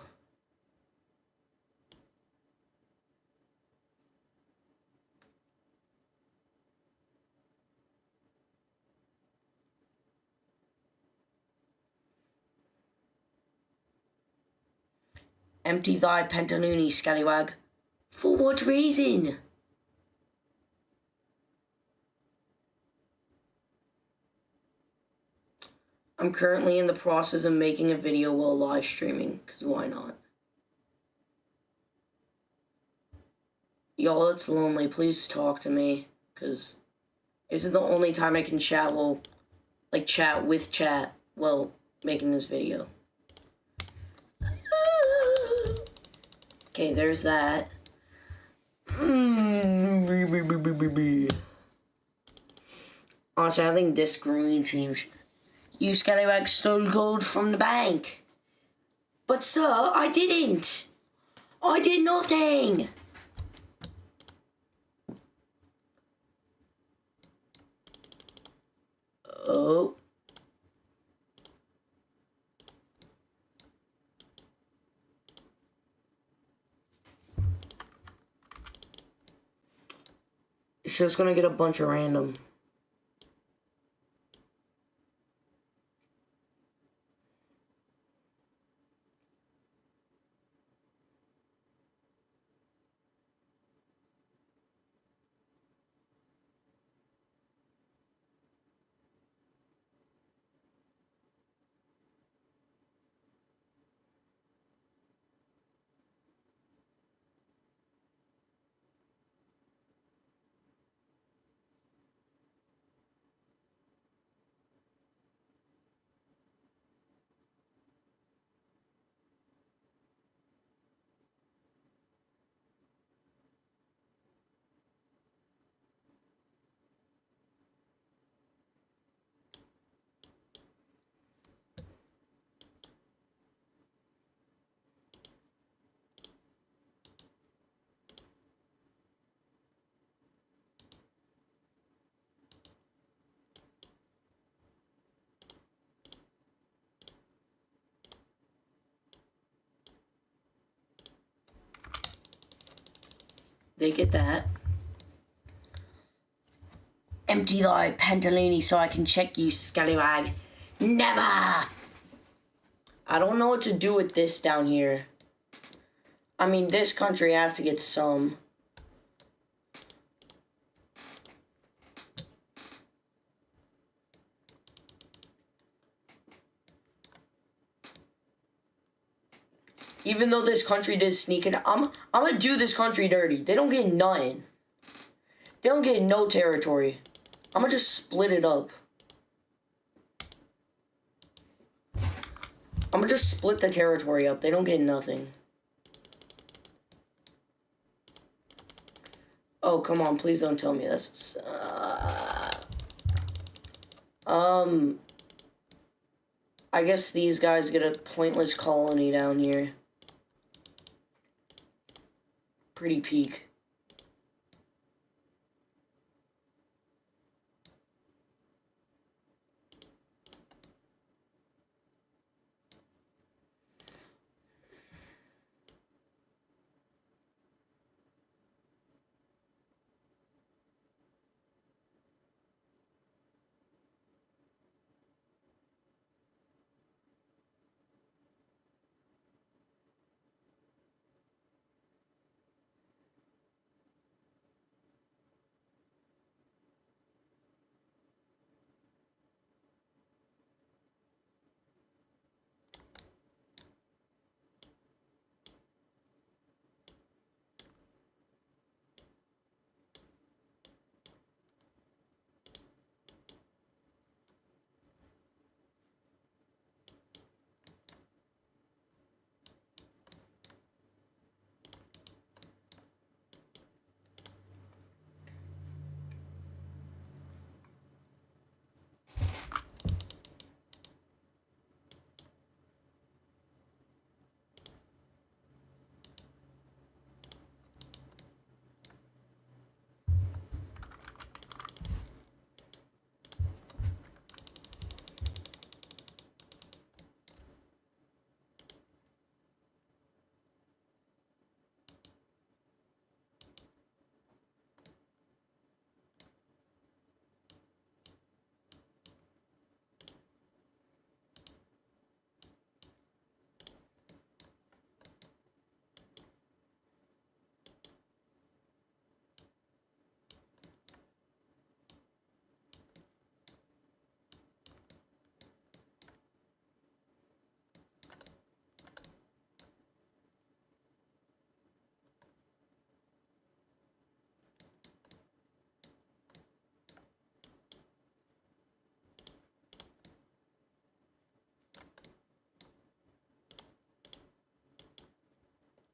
A: Empty thy pantaloony, scallywag. For what reason? I'm currently in the process of making a video while live streaming, because why not? Y'all, it's lonely. Please talk to me, because this is the only time I can chat while, like, chat with chat while making this video. Okay, there's that. Honestly, I think this green team... You scallywag stole gold from the bank. But sir, I didn't. I did nothing. Oh. It's just gonna get a bunch of random. They get that. Empty thy pantaloony so I can check you, scallywag. Never! I don't know what to do with this down here. I mean, this country has to get some. Even though this country did sneak in, I'm gonna do this country dirty. They don't get nothing. They don't get no territory. I'm gonna just split it up. I'm gonna just split the territory up. They don't get nothing. Oh, come on. Please don't tell me this. I guess these guys get a pointless colony down here. pretty peak.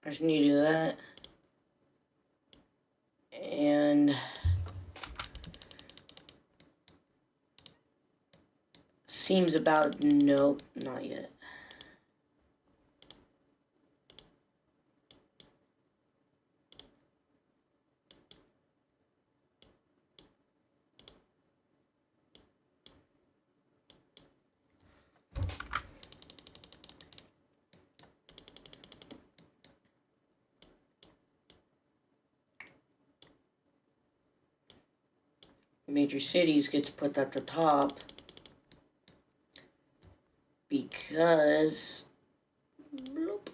A: I just need to do that. And seems about, nope, not yet. Major cities gets put at the top because bloop,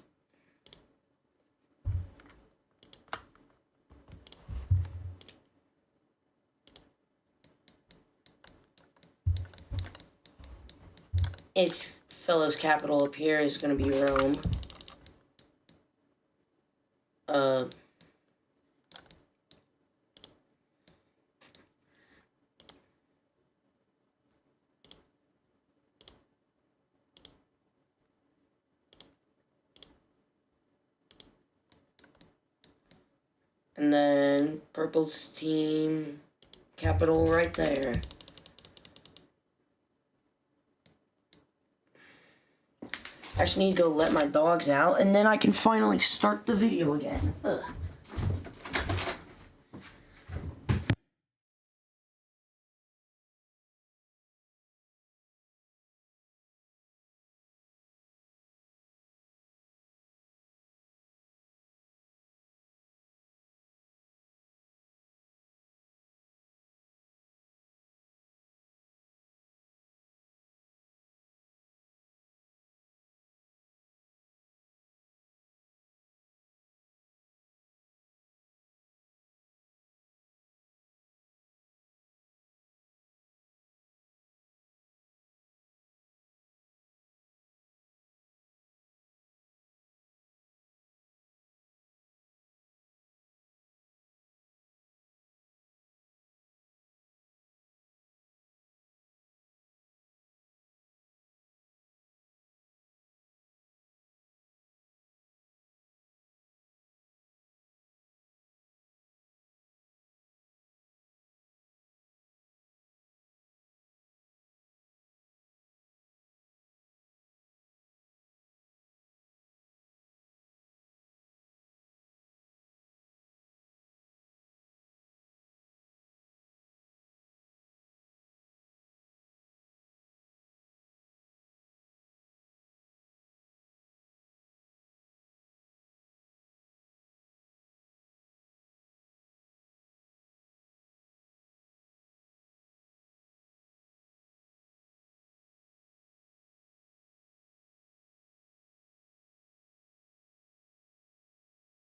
A: its fellow's capital up here is going to be Rome. And then purple's team capital right there. I just need to go let my dogs out, and then I can finally start the video again. Ugh.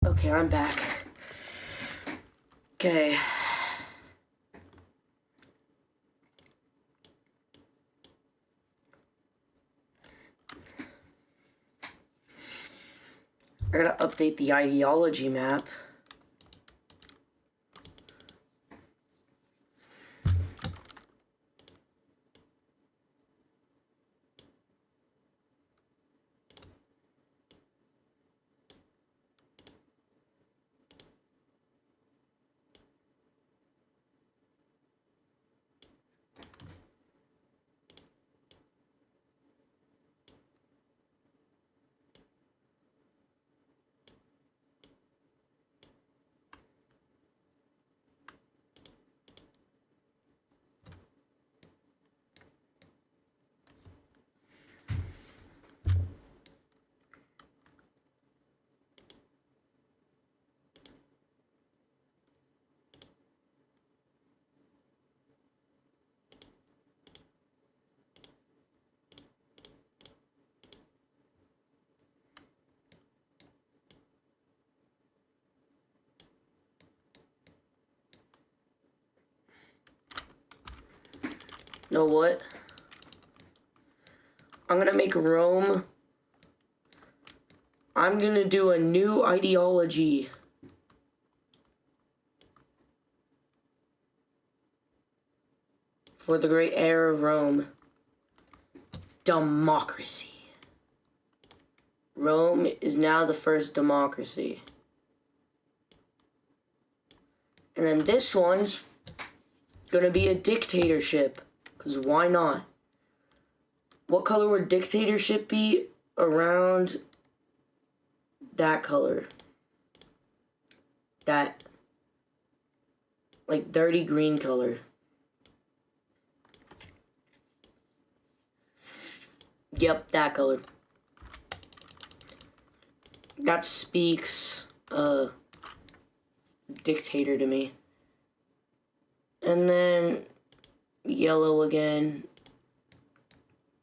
A: Okay, I'm back. Okay. I gotta update the ideology map. Know what? I'm gonna make Rome. I'm gonna do a new ideology. For the great heir of Rome. Democracy. Rome is now the first democracy. And then this one's gonna be a dictatorship. Because why not? What color would dictatorship be? Around that color. That, like, dirty green color. Yep, that color. That speaks, dictator to me. And then yellow again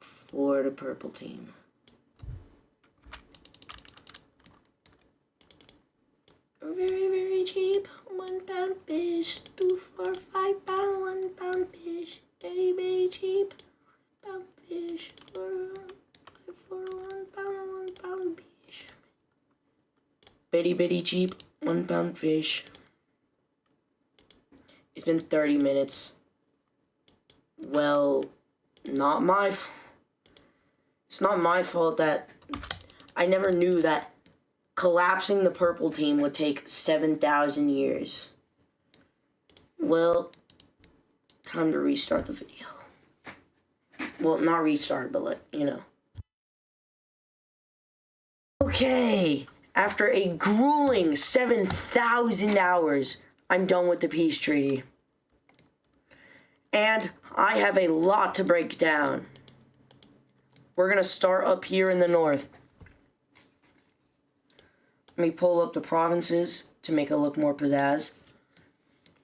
A: for the purple team. Very, very cheap. £1 fish. 2 for £5. £1 fish. Very, very cheap. Pound fish for £1 fish. Very, very cheap. £1 fish. It's been 30 minutes. Well, it's not my fault that I never knew that collapsing the purple team would take 7,000 years. Well, time to restart the video. Well, not restart, but like, you know. Okay, after a grueling 7,000 hours, I'm done with the peace treaty. And I have a lot to break down. We're gonna start up here in the north. Let me pull up the provinces to make it look more pizzazz.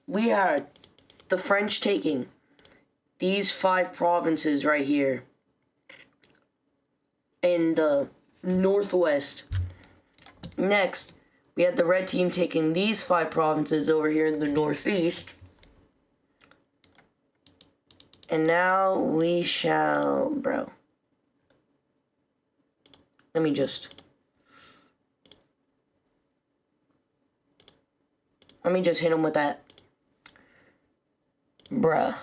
A: We had the French taking these 5 provinces right here in the northwest. Next, we had the red team taking these 5 provinces over here in the northeast. And now we shall... Bro. Let me just hit him with that. Bruh.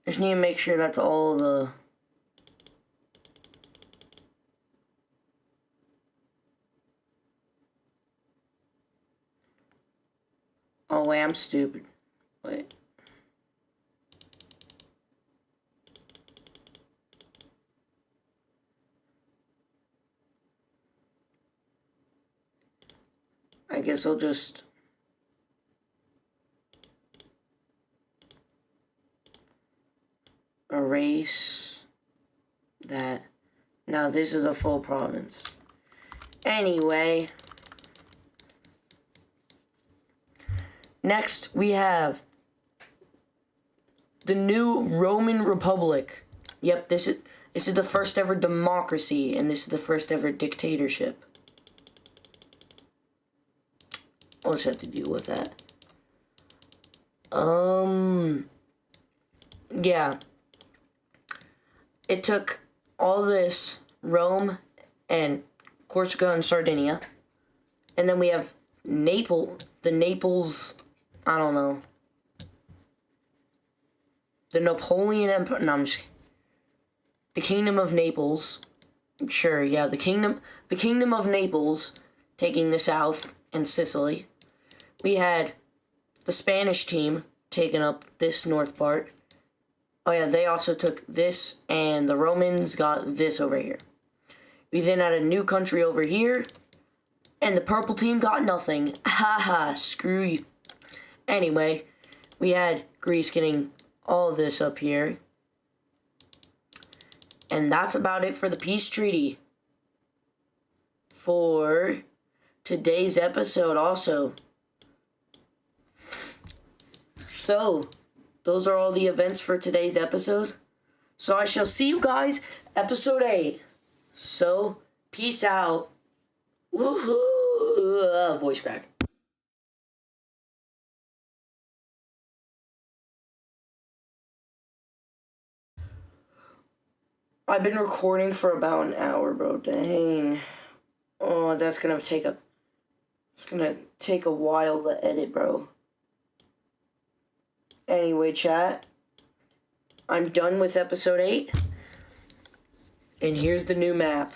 A: Just need to make sure that's all the... Oh, wait, I'm stupid. Wait. I guess I'll just... erase that. Now this is a full province. Anyway, next we have the new Roman Republic. Yep, this is the first ever democracy, and this is the first ever dictatorship. I'll just have to deal with that. Yeah. It took all this Rome and Corsica and Sardinia. And then we have Naples, I don't know. The Napoleon Empire, no, I'm just kidding. The Kingdom of Naples, sure, yeah, the Kingdom of Naples taking the south and Sicily. We had the Spanish team taking up this north part. Oh yeah, they also took this, and the Romans got this over here. We then had a new country over here, and the purple team got nothing. Haha, screw you. Anyway, we had Greece getting all of this up here. And that's about it for the peace treaty. For today's episode also. So, those are all the events for today's episode. So I shall see you guys episode 8. So, peace out. Woohoo! Voice crack. I've been recording for about an hour, bro. Dang. Oh, it's gonna take a while to edit, bro. Anyway, chat, I'm done with episode 8, and here's the new map.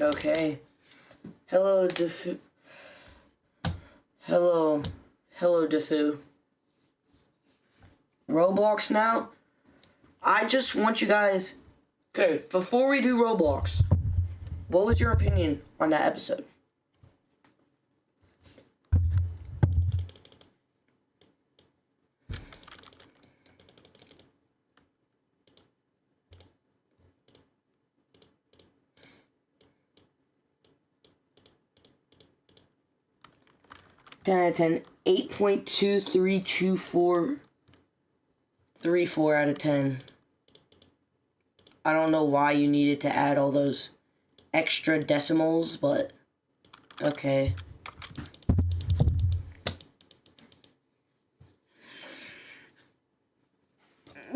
A: Okay. Hello, Defu. Hello, Defu. Roblox now? I just want you guys... Okay, before we do Roblox, what was your opinion on that episode? Ten out of 10. 8.232434 out of 10. I don't know why you needed to add all those extra decimals, but okay.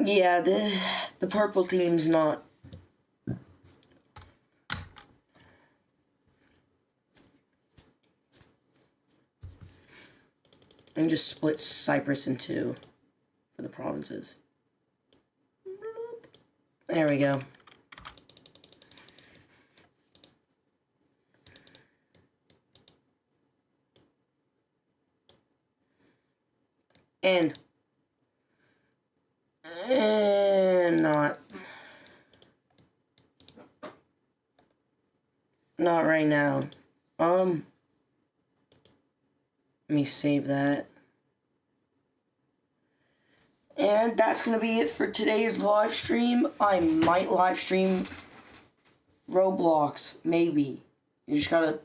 A: Yeah, the purple team's not. And just split Cyprus in two for the provinces. There we go. And not right now. Let me save that. And that's going to be it for today's live stream. I might live stream Roblox, maybe. You just gotta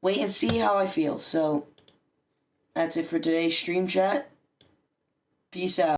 A: wait and see how I feel. So, that's it for today's stream, chat. Peace out.